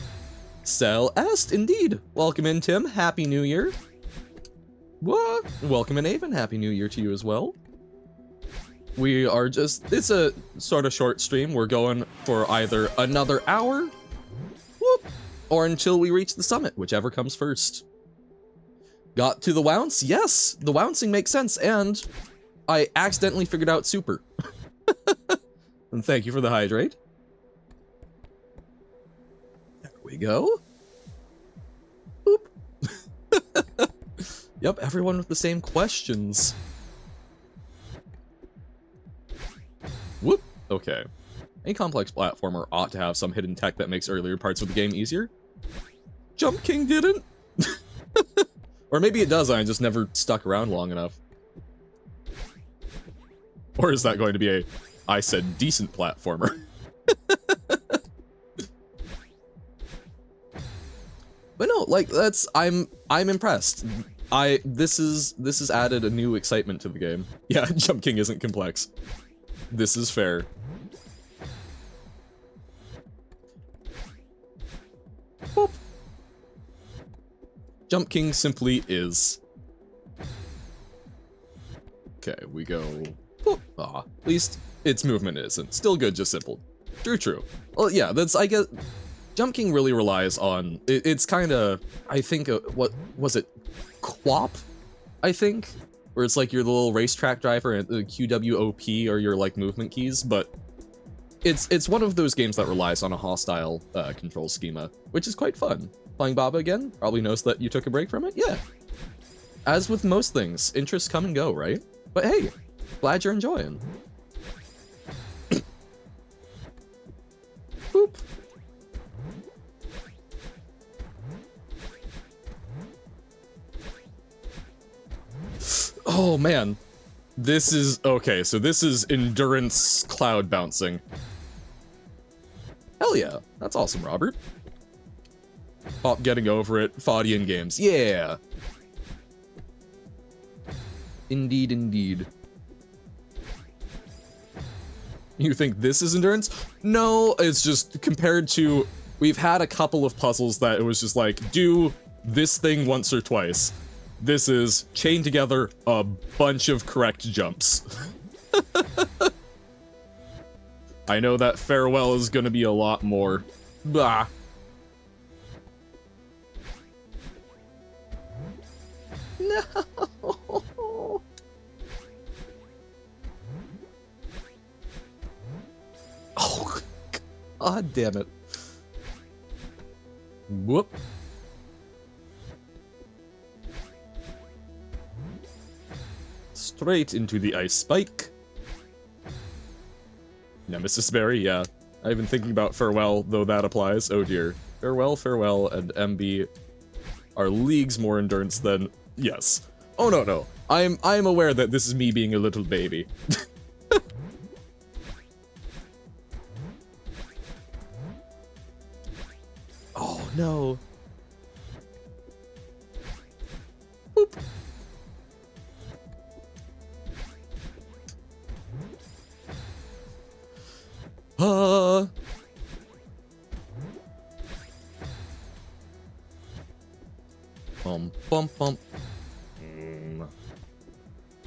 Celeste, indeed. Welcome in, Tim. Happy New Year. What? Welcome in, Avon. Happy New Year to you as well. We are just, it's a sort of short stream. We're going for either another hour, whoop, or until we reach the summit, whichever comes first. Got to the wounce? Yes, the wouncing makes sense, and I accidentally figured out super. And thank you for the hydrate. There we go. Boop. Yep, everyone with the same questions. Whoop. Okay. Any complex platformer ought to have some hidden tech that makes earlier parts of the game easier. Jump King didn't. Or maybe it does, I just never stuck around long enough. Or is that going to be a, I said, decent platformer? But no, like, that's, I'm impressed. This has added a new excitement to the game. Yeah, Jump King isn't complex. This is fair. Boop. Jump King simply is. Okay, we go. Boop. Ah, at least its movement isn't. Still good, just simple. True. Well, yeah, that's, I guess, Jump King really relies on, it's kind of, I think, what was it? QWOP, I think? Where it's like your little racetrack driver and the QWOP are your like movement keys, but it's one of those games that relies on a hostile control schema, which is quite fun. Playing Baba again, probably knows that you took a break from it, yeah. As with most things, interests come and go, right? But hey, glad you're enjoying. Boop. Oh man, this is, okay, so this is endurance cloud bouncing. Hell yeah, that's awesome, Robert. Pop getting over it, Faudian games, yeah. Indeed. You think this is endurance? No, it's just compared to, we've had a couple of puzzles that it was just like, do this thing once or twice. This is chain together a bunch of correct jumps. I know that farewell is gonna be a lot more. Bah. No. Oh, god damn it. Whoop. Straight into the ice spike. Nemesis Berry, yeah. I've been thinking about Farewell, though that applies. Oh dear. Farewell, and MB are leagues more endurance than... Yes. Oh no. I'm aware that this is me being a little baby. Oh no. Boop. Bum bum bum.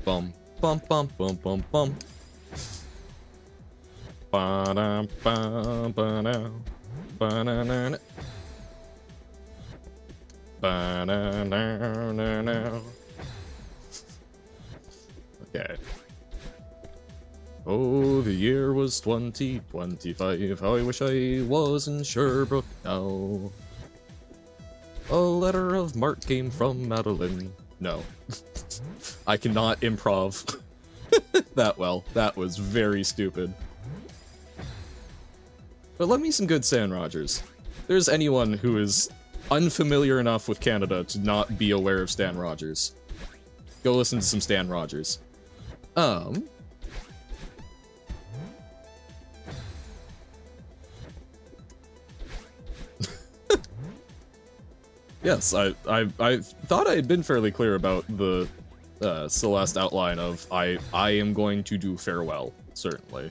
Bum bum bum bum bum bum. Ba-da, ba, ba-da, ba-da-da-da. Ba-da-da-da-da. Okay. Oh, the year was 2025. How I wish I was in Sherbrooke now. A letter of marque came from Madeline. No. I cannot improv that well. That was very stupid. But love me some good Stan Rogers. If there's anyone who is unfamiliar enough with Canada to not be aware of Stan Rogers, go listen to some Stan Rogers. Yes, I thought I had been fairly clear about the Celeste outline of I am going to do farewell, certainly.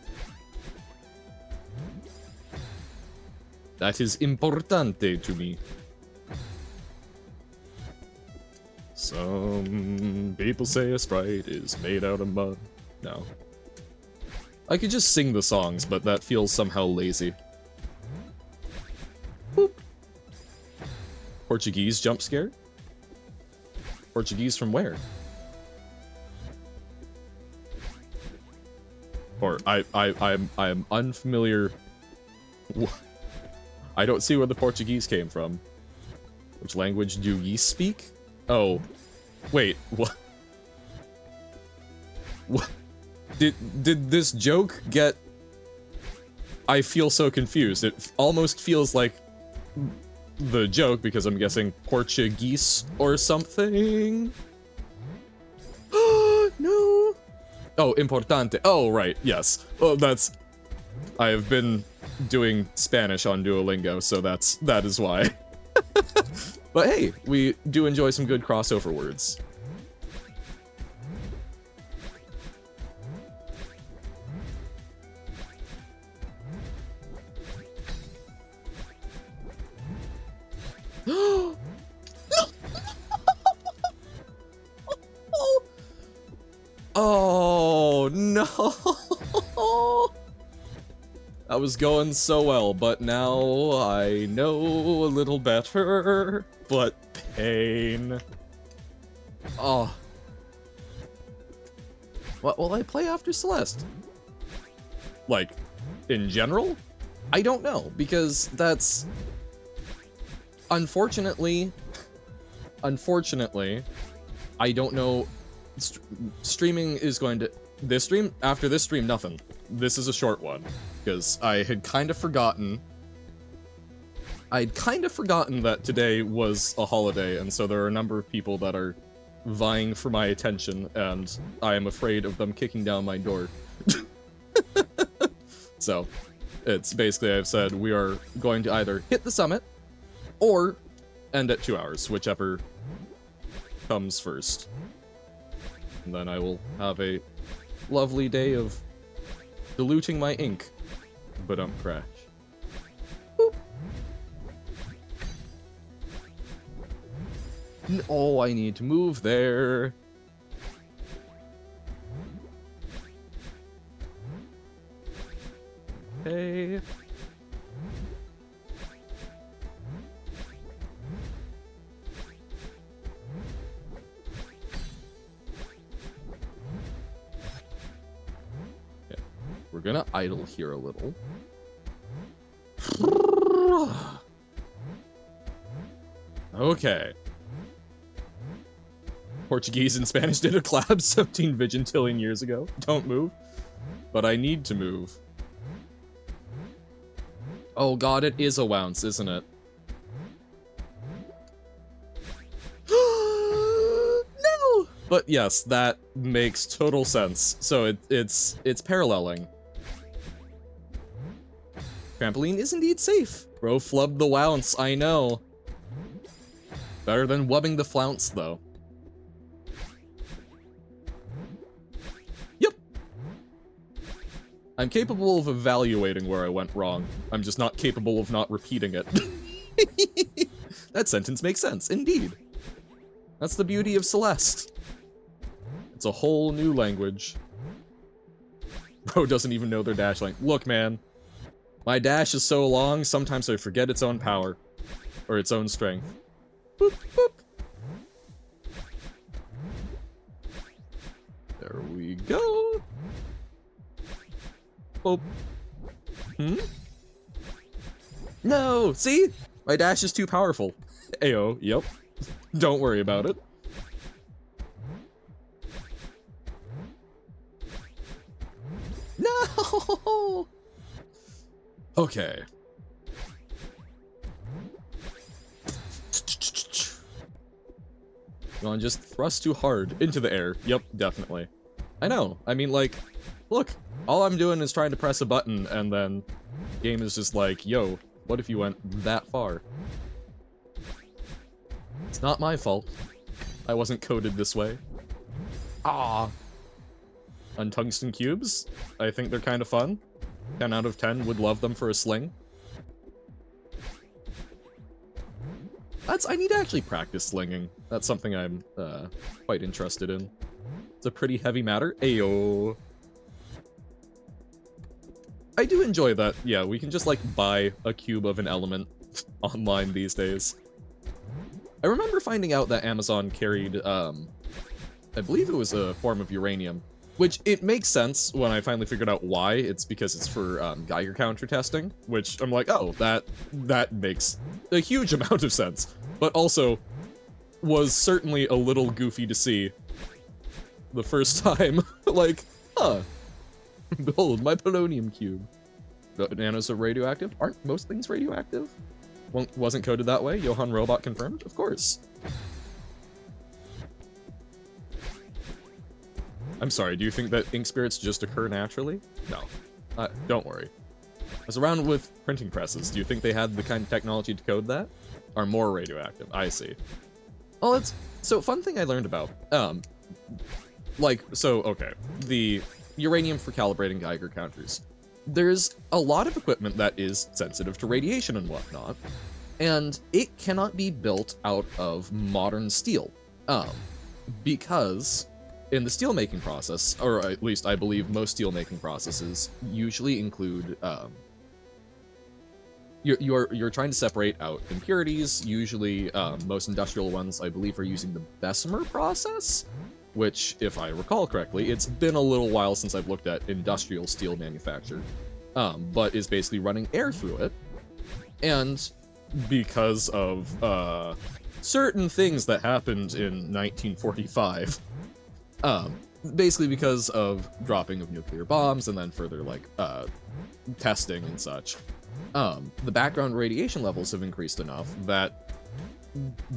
That is importante to me. Some people say a sprite is made out of mud. No. I could just sing the songs, but that feels somehow lazy. Boop. Portuguese jump scare? Portuguese from where? Or I'm unfamiliar. I don't see where the Portuguese came from. Which language do ye speak? Oh, wait, what? What? Did this joke get? I feel so confused. It almost feels like the joke, because I'm guessing Portuguese or something. No. Oh, importante. Oh, right. Yes. Oh, that's. I have been doing Spanish on Duolingo, so that is why. But hey, we do enjoy some good crossover words. Oh no! That was going so well, but now I know a little better. But pain. Oh. What will I play after Celeste? Like, in general? I don't know, because that's... Unfortunately, I don't know. Streaming is going to... This stream? After this stream, nothing. This is a short one, because I had kind of forgotten... I'd kind of forgotten that today was a holiday, and so there are a number of people that are vying for my attention, and I am afraid of them kicking down my door. So, it's basically, I've said, we are going to either hit the summit, or end at 2 hours, whichever comes first. And then I will have a lovely day of diluting my ink. But crash. Boop. Oh, I need to move there. Okay. We're gonna idle here a little. Okay. Portuguese and Spanish did a collab 17 Vigintillion years ago. Don't move. But I need to move. Oh god, it is a wounce, isn't it? No! But yes, that makes total sense. So it's paralleling. Trampoline is indeed safe. Bro flubbed the wounce, I know. Better than wubbing the flounce, though. Yep. I'm capable of evaluating where I went wrong. I'm just not capable of not repeating it. That sentence makes sense, indeed. That's the beauty of Celeste. It's a whole new language. Bro doesn't even know their dash length. Look, man. My dash is so long, sometimes I forget its own power. Or its own strength. Boop, boop. There we go. Boop. No! See? My dash is too powerful. Ayo, yep. Don't worry about it. No! Okay. You wanna just thrust too hard into the air. Yep, definitely. I know. I mean, like, look, all I'm doing is trying to press a button, and then game is just like, yo, what if you went that far? It's not my fault. I wasn't coded this way. Ah. On tungsten cubes, I think they're kind of fun. 10 out of 10 would love them for a sling. I need to actually practice slinging. That's something I'm quite interested in. It's a pretty heavy matter. Ayo. I do enjoy that, yeah, we can just like buy a cube of an element online these days. I remember finding out that Amazon carried, I believe it was a form of uranium. Which, it makes sense when I finally figured out why. It's because it's for Geiger counter testing, which I'm like, oh, that makes a huge amount of sense. But also, was certainly a little goofy to see the first time. Like, huh, behold, my polonium cube. Bananas are radioactive? Aren't most things radioactive? Wasn't coded that way? Johann Robot confirmed? Of course. I'm sorry, do you think that ink spirits just occur naturally? No. Don't worry. I was around with printing presses. Do you think they had the kind of technology to code that? Are more radioactive. I see. Oh, it's... So, fun thing I learned about. Okay. The uranium for calibrating Geiger counters. There's a lot of equipment that is sensitive to radiation and whatnot, and it cannot be built out of modern steel. Because... in the steelmaking process, or at least I believe most steelmaking processes usually include, you're trying to separate out impurities. Usually, most industrial ones, I believe, are using the Bessemer process, which, if I recall correctly, it's been a little while since I've looked at industrial steel manufacture, but is basically running air through it. And because of, certain things that happened in 1945, basically because of dropping of nuclear bombs and then further, like, testing and such, the background radiation levels have increased enough that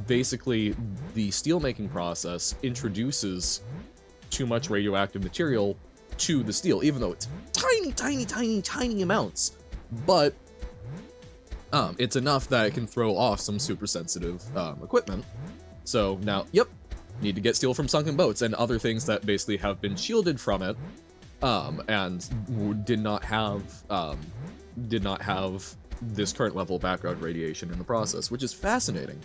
basically the steelmaking process introduces too much radioactive material to the steel, even though it's tiny amounts, but it's enough that it can throw off some super sensitive equipment. So now, yep, need to get steel from sunken boats and other things that basically have been shielded from it, and did not have this current level of background radiation in the process, which is fascinating.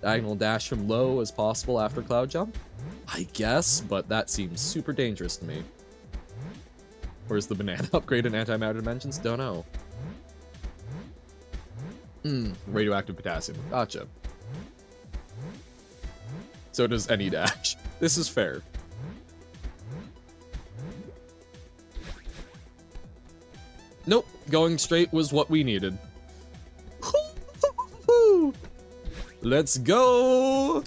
Diagonal dash from low as possible after cloud jump? I guess, but that seems super dangerous to me. Where's the banana upgrade in antimatter dimensions? Don't know. Radioactive potassium. Gotcha. So does any dash. This is fair. Nope, going straight was what we needed. Let's go!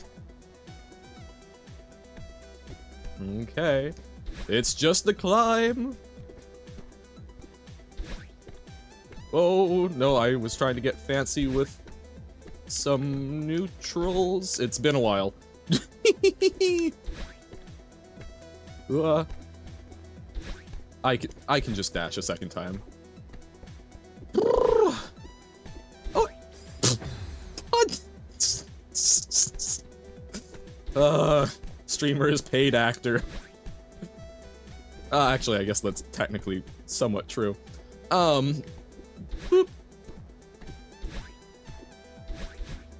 Okay. It's just the climb. Oh, no, I was trying to get fancy with some neutrals. It's been a while. I can just dash a second time. Oh! Streamer is paid actor. Actually, I guess that's technically somewhat true. Boop.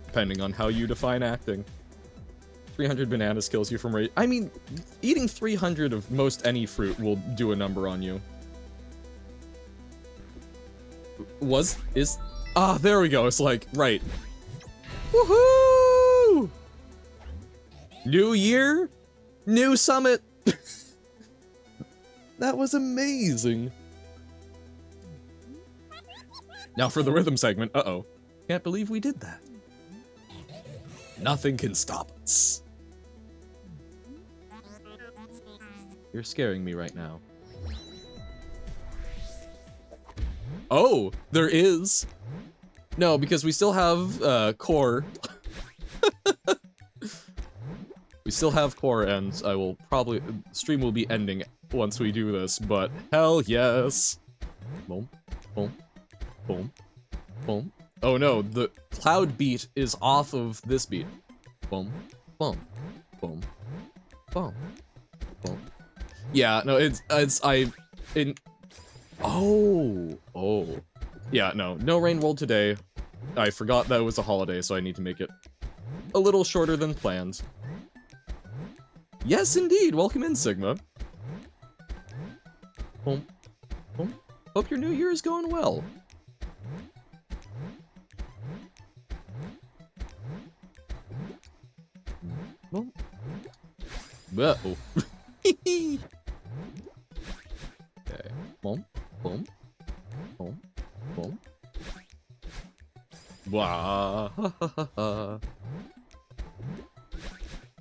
Depending on how you define acting. 300 bananas kills you from rage. I mean, eating 300 of most any fruit will do a number on you. There we go. It's like, right. Woohoo! New year, new summit. That was amazing. Now for the rhythm segment. Uh-oh. Can't believe we did that. Nothing can stop us. You're scaring me right now. Oh, there is. No, because we still have core. We still have core, and I will probably stream will be ending once we do this. But hell yes. Boom, boom, boom, boom. Oh no, the cloud beat is off of this beat. Boom, boom, boom, boom, boom. Yeah, no, Oh. Yeah, no rain rolled today. I forgot that it was a holiday, so I need to make it a little shorter than planned. Yes, indeed. Welcome in, Sigma. Boom, boom. Hope your new year is going well. Boom. Uh-oh. Okay. Boom, boom, boom, boom. Wah.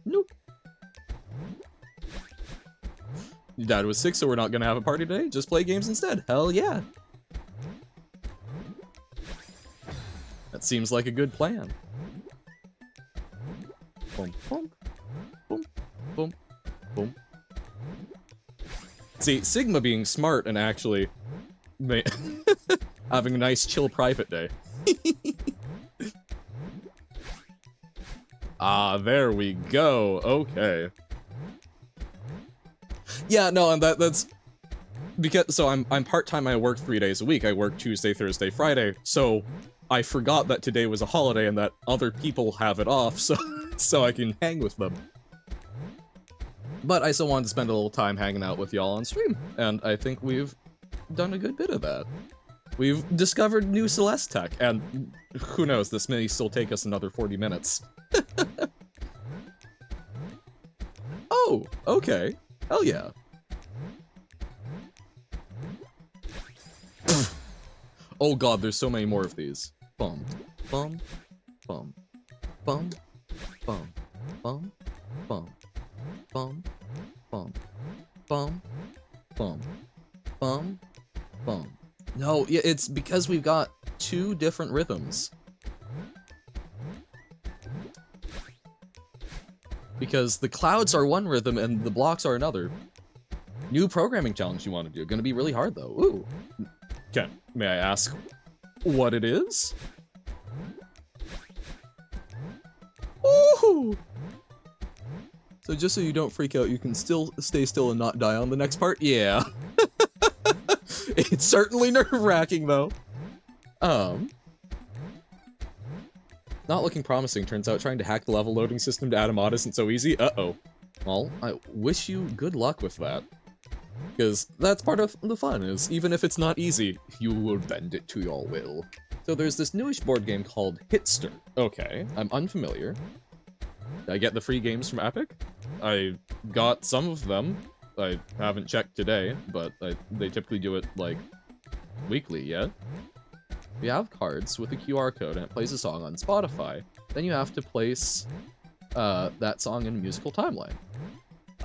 Nope. Your dad was sick, so we're not gonna have a party today. Just play games instead. Hell yeah. That seems like a good plan. Boom, boom, boom, boom, boom. See, Sigma being smart and actually having a nice chill private day. Ah, there we go. Okay. Yeah, no, and that's because so I'm part-time. I work 3 days a week. I work Tuesday, Thursday, Friday. So I forgot that today was a holiday and that other people have it off, so I can hang with them. But I still wanted to spend a little time hanging out with y'all on stream, and I think we've done a good bit of that. We've discovered new Celeste tech, and who knows, this may still take us another 40 minutes. Oh, okay. Hell yeah. Oh god, there's so many more of these. Bum, bum, bum, bum, bum, bum, bum, bum, bum, bum, bum, bum, bum. No, yeah, it's because we've got 2 different rhythms. Because the clouds are one rhythm and the blocks are another. New programming challenge you want to do. Gonna be really hard though. Ooh. Okay, may I ask what it is? Ooh! So just so you don't freak out, you can still stay still and not die on the next part? Yeah. It's certainly nerve-wracking though. Not looking promising. Turns out trying to hack the level loading system to add a mod isn't so easy. Uh-oh. Well, I wish you good luck with that. Because that's part of the fun, is even if it's not easy, you will bend it to your will. So there's this newish board game called Hitster. Okay, I'm unfamiliar. Did I get the free games from Epic? I got some of them. I haven't checked today, but they typically do it, like, weekly, yeah? You have cards with a QR code and it plays a song on Spotify. Then you have to place that song in a musical timeline.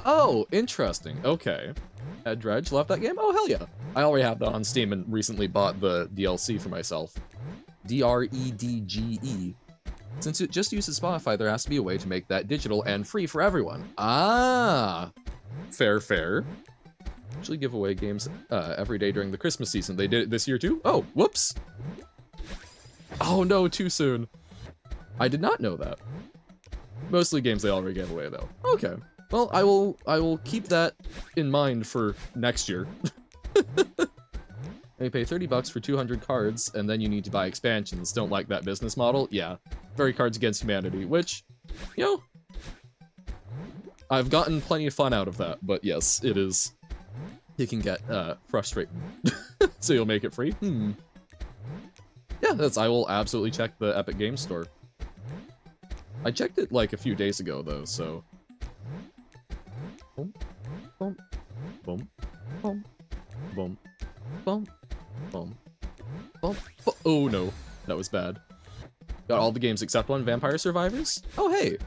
Oh, interesting. Okay. Ed Dredge left that game? Oh, hell yeah. I already have that on Steam and recently bought the DLC for myself. DREDGE. Since it just uses Spotify, there has to be a way to make that digital and free for everyone. Ah! Fair, fair. Actually give away games every day during the Christmas season. They did it this year too? Oh, whoops! Oh no, too soon. I did not know that. Mostly games they already gave away though. Okay. Well, I will keep that in mind for next year. And you pay 30 bucks for 200 cards, and then you need to buy expansions. Don't like that business model? Yeah. Very Cards Against Humanity, which, you know, I've gotten plenty of fun out of that, but yes, it is. It can get frustrating. So you'll make it free? Yeah, I will absolutely check the Epic Games Store. I checked it like a few days ago though, so. Boom, boom, boom, boom, boom, boom, boom, boom. Oh no, that was bad. Got all the games except one. Vampire Survivors? Oh hey.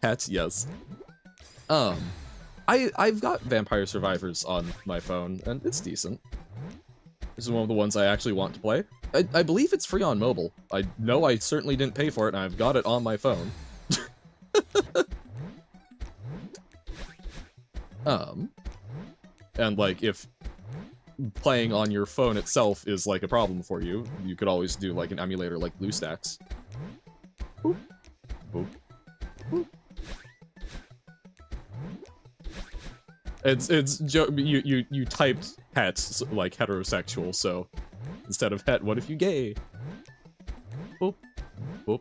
Hats, yes. I've got Vampire Survivors on my phone, and it's decent. This is one of the ones I actually want to play. I believe it's free on mobile. I know I certainly didn't pay for it, and I've got it on my phone. And like, if playing on your phone itself is like a problem for you, you could always do like an emulator like BlueStacks. Boop. Boop. Boop. You typed het like heterosexual, so instead of het, what if you gay? Boop, boop,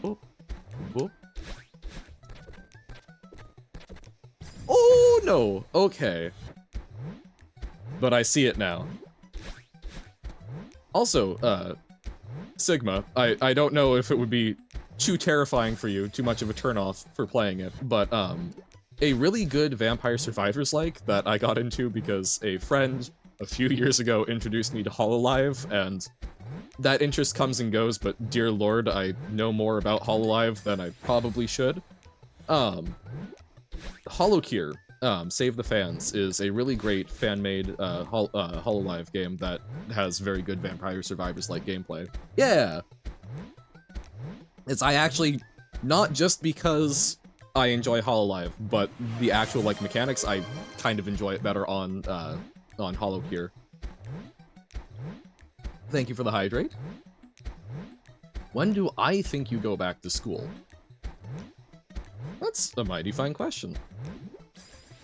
boop, boop. Oh no! Okay. But I see it now. Also, Sigma, I don't know if it would be too terrifying for you, too much of a turnoff for playing it, but a really good Vampire Survivors-like that I got into because a friend a few years ago introduced me to HoloLive, and that interest comes and goes, but dear lord, I know more about HoloLive than I probably should. HoloCure, Save the Fans, is a really great fan-made HoloLive game that has very good Vampire Survivors-like gameplay. Yeah! I actually, not just because I enjoy HoloLive, but the actual, like, mechanics, I kind of enjoy it better on HoloCure. Thank you for the hydrate. When do I think you go back to school? That's a mighty fine question.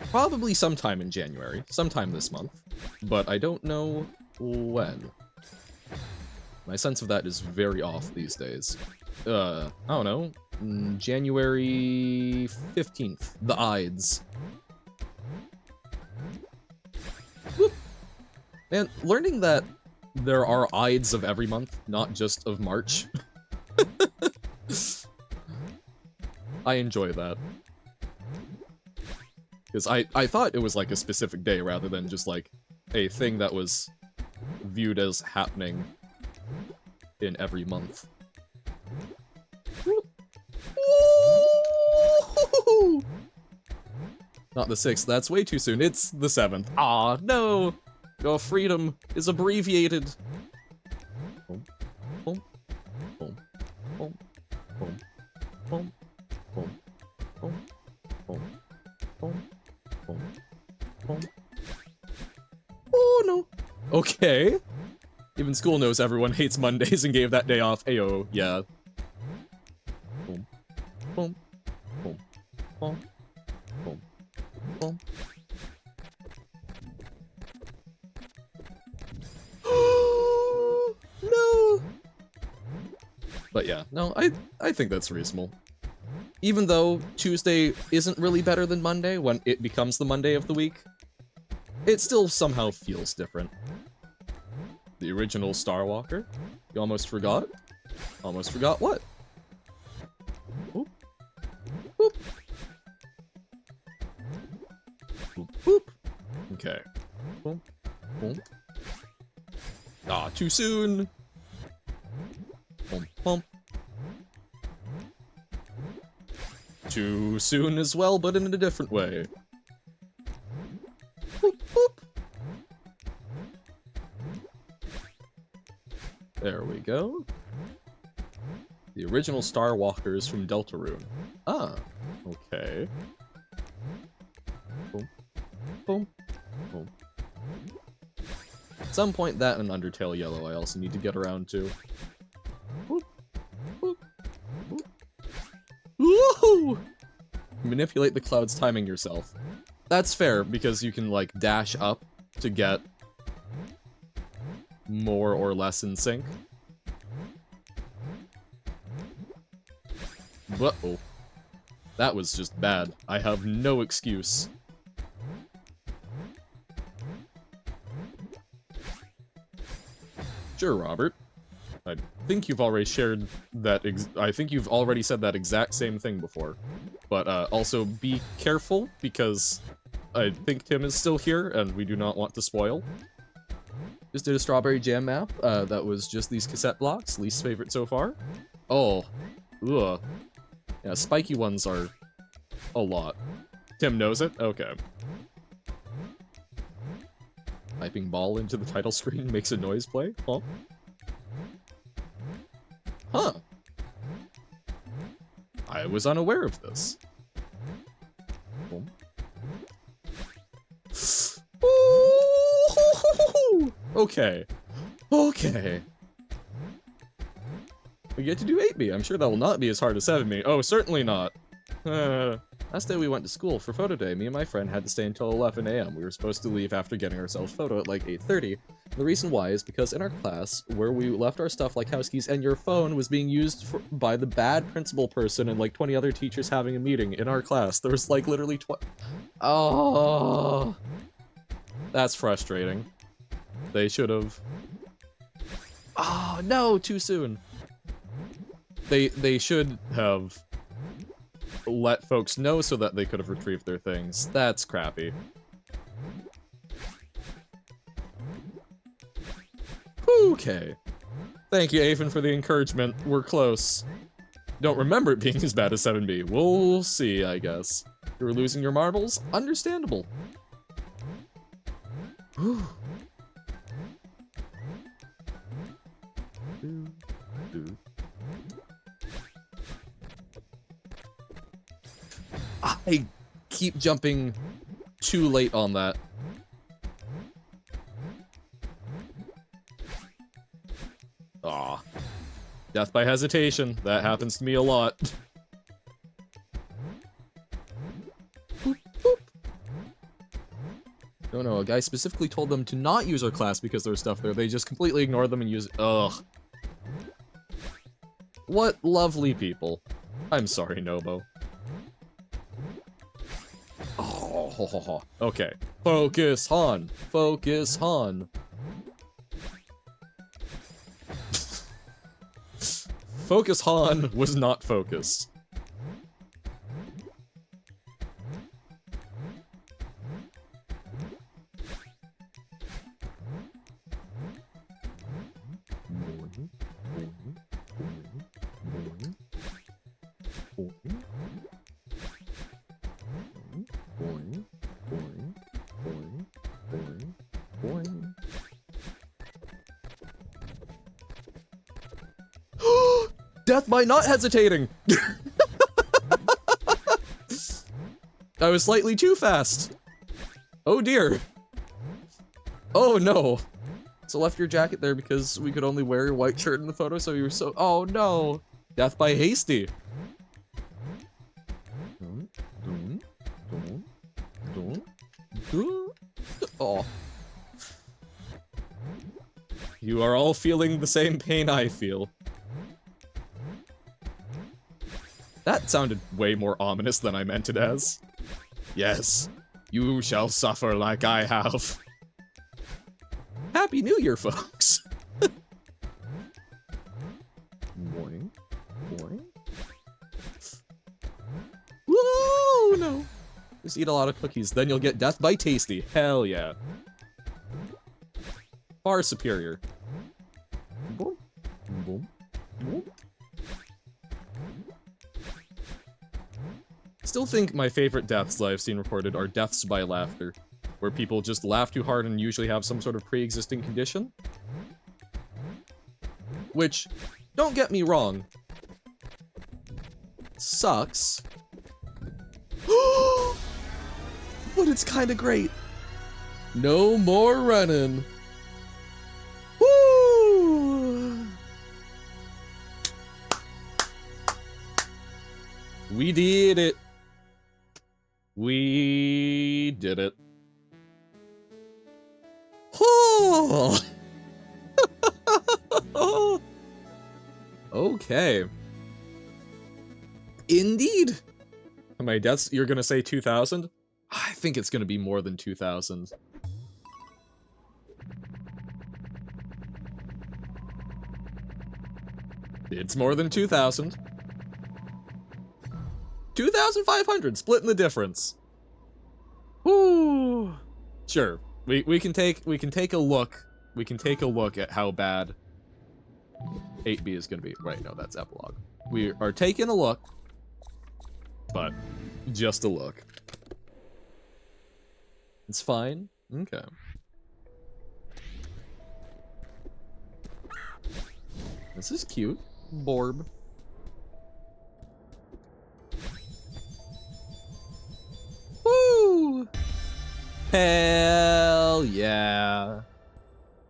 Probably sometime in January, sometime this month, but I don't know when. My sense of that is very off these days. I don't know, January 15th, the Ides. Whoop. Man, learning that there are Ides of every month, not just of March. I enjoy that. Because I thought it was like a specific day rather than just like a thing that was viewed as happening in every month. Not the 6th, that's way too soon, it's the 7th. Aw, no! Your freedom is abbreviated. Boom, boom, boom, boom, boom, boom, boom, boom, boom, boom, boom, boom. Oh no! Okay. Even school knows everyone hates Mondays and gave that day off. Ayo, yeah. Boom, boom, boom, boom, boom, boom. No! But yeah, no, I think that's reasonable. Even though Tuesday isn't really better than Monday when it becomes the Monday of the week, it still somehow feels different. The original Star Walker? You almost forgot? Almost forgot what? Boop. Boop. Boop, boop. Okay. Boom. Boom. Ah, too soon! Boom, boom. Too soon as well, but in a different way. Boop, boop. There we go. The original Star Walkers from Deltarune. Ah, okay. Boom, boom, boom. At some point, that and Undertale Yellow I also need to get around to. Boop, boop, boop. Woohoo! Manipulate the clouds timing yourself. That's fair, because you can, like, dash up to get more or less in sync. Uh-oh. That was just bad. I have no excuse. Sure, Robert. I think you've already shared that I think you've already said that exact same thing before. But, also be careful, because I think Tim is still here, and we do not want to spoil. Just did a strawberry jam map, that was just these cassette blocks, least favorite so far. Oh. Ugh. Yeah, spiky ones are a lot. Tim knows it? Okay. Typing ball into the title screen makes a noise play? Huh? Huh. I was unaware of this. Ooh, okay. Okay. We get to do 8B. I'm sure that will not be as hard as 7B. Oh, certainly not. Last day we went to school for photo day. Me and my friend had to stay until 11 AM. We were supposed to leave after getting ourselves photo at like 8:30. The reason why is because in our class, where we left our stuff like house keys and your phone was being used by the bad principal person and like 20 other teachers having a meeting in our class. There was like literally Oh, that's frustrating. They should have. Oh no, too soon. They should have let folks know so that they could have retrieved their things. That's crappy. Okay. Thank you, Aven, for the encouragement. We're close. Don't remember it being as bad as 7B. We'll see, I guess. You were losing your marbles? Understandable. I keep jumping too late on that. Aw. Death by hesitation. That happens to me a lot. Boop, boop. No, a guy specifically told them to not use our class because there was stuff there. They just completely ignored them and used it. Ugh. What lovely people. I'm sorry, Nobo. Oh, okay. Focus, Han. Focus, Han. Focus, Han was not focused. Death by not hesitating! I was slightly too fast. Oh dear. Oh no. So left your jacket there because we could only wear your white shirt in the photo, so you were so— oh no. Death by hasty. Oh. You are all feeling the same pain I feel. That sounded way more ominous than I meant it as. Yes, you shall suffer like I have. Happy New Year, folks! Boing, boing. Whoa, no! Just eat a lot of cookies, then you'll get death by tasty. Hell yeah. Far superior. Boom, boom, boom. Still think my favorite deaths that I've seen recorded are deaths by laughter, where people just laugh too hard and usually have some sort of pre-existing condition. Which, don't get me wrong, sucks. But it's kinda great. No more running. Woo! We did it. We did it. Oh! Okay. Indeed! My deaths, you're gonna say 2,000? I think it's gonna be more than 2,000. It's more than 2,000. 2,500, splitting the difference. Woo! Sure, we can take a look. We can take a look at how bad 8B is gonna be. Right, no, that's epilogue. We are taking a look, but just a look. It's fine. Okay. This is cute. Borb. Woo! Hell yeah.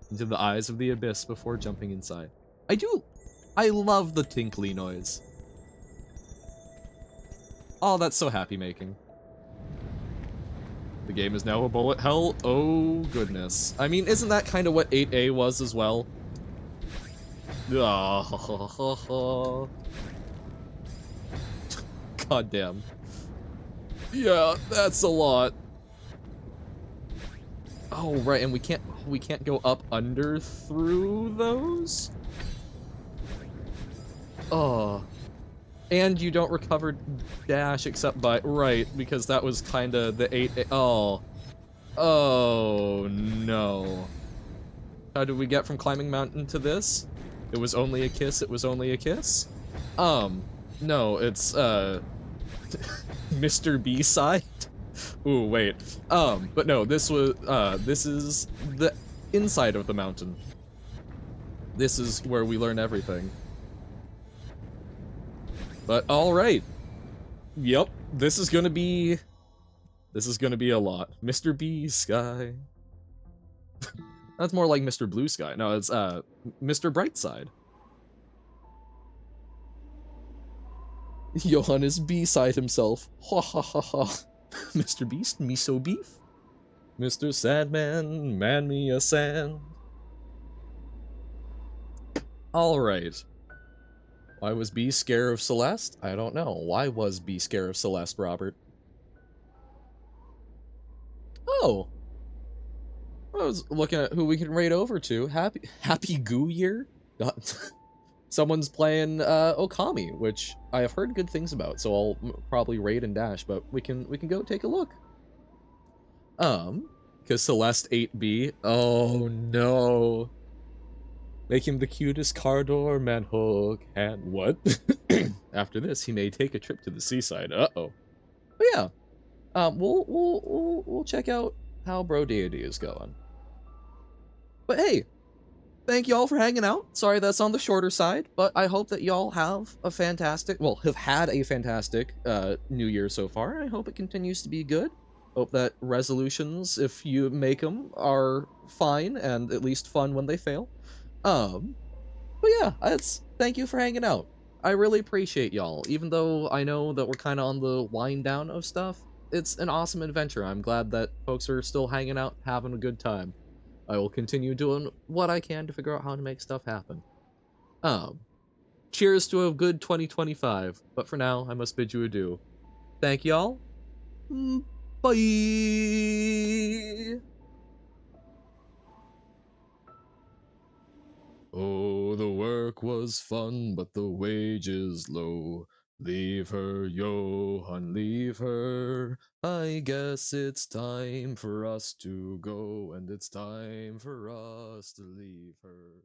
Into the eyes of the abyss before jumping inside. I love the tinkly noise. Oh, that's so happy making. The game is now a bullet hell. Oh, goodness. I mean, isn't that kind of what 8A was as well? Oh, God damn. Yeah, that's a lot. Oh, right, and we can't go up under through those? Oh. And you don't recover dash except by, right, because that was kinda the 8A. Oh. Oh, no. How did we get from climbing mountain to this? It was only a kiss, it was only a kiss? No, it's, Mr. B side? Ooh, wait. But no, this is the inside of the mountain. This is where we learn everything. But alright. Yep, this is gonna be a lot. Mr. B Sky. That's more like Mr. Blue Sky. No, it's, Mr. Brightside. Johann is B-side himself. Ha ha ha ha. Mr. Beast, miso beef. Mr. Sandman, man me a sand. Alright. Why was B scared of Celeste? I don't know. Why was B scared of Celeste, Robert? Oh. I was looking at who we can raid over to. Happy Goo Year? Someone's playing Okami, which I have heard good things about, so I'll probably raid and dash, but we can go take a look. Because Celeste 8B. Oh no. Make him the cutest Cardor manhook and what? After this, he may take a trip to the seaside. Uh-oh. But yeah. We'll check out how Bro Deity is going. But hey, thank y'all for hanging out. Sorry that's on the shorter side, but I hope that y'all have a fantastic, well, have had a fantastic New Year so far. I hope it continues to be good. Hope that resolutions, if you make them, are fine and at least fun when they fail. But yeah, thank you for hanging out. I really appreciate y'all, even though I know that we're kind of on the wind down of stuff. It's an awesome adventure. I'm glad that folks are still hanging out, having a good time. I will continue doing what I can to figure out how to make stuff happen. Cheers to a good 2025, but for now, I must bid you adieu. Thank y'all. Bye! Oh, the work was fun, but the wages low. Leave her, Johann, leave her. I guess it's time for us to go, and it's time for us to leave her.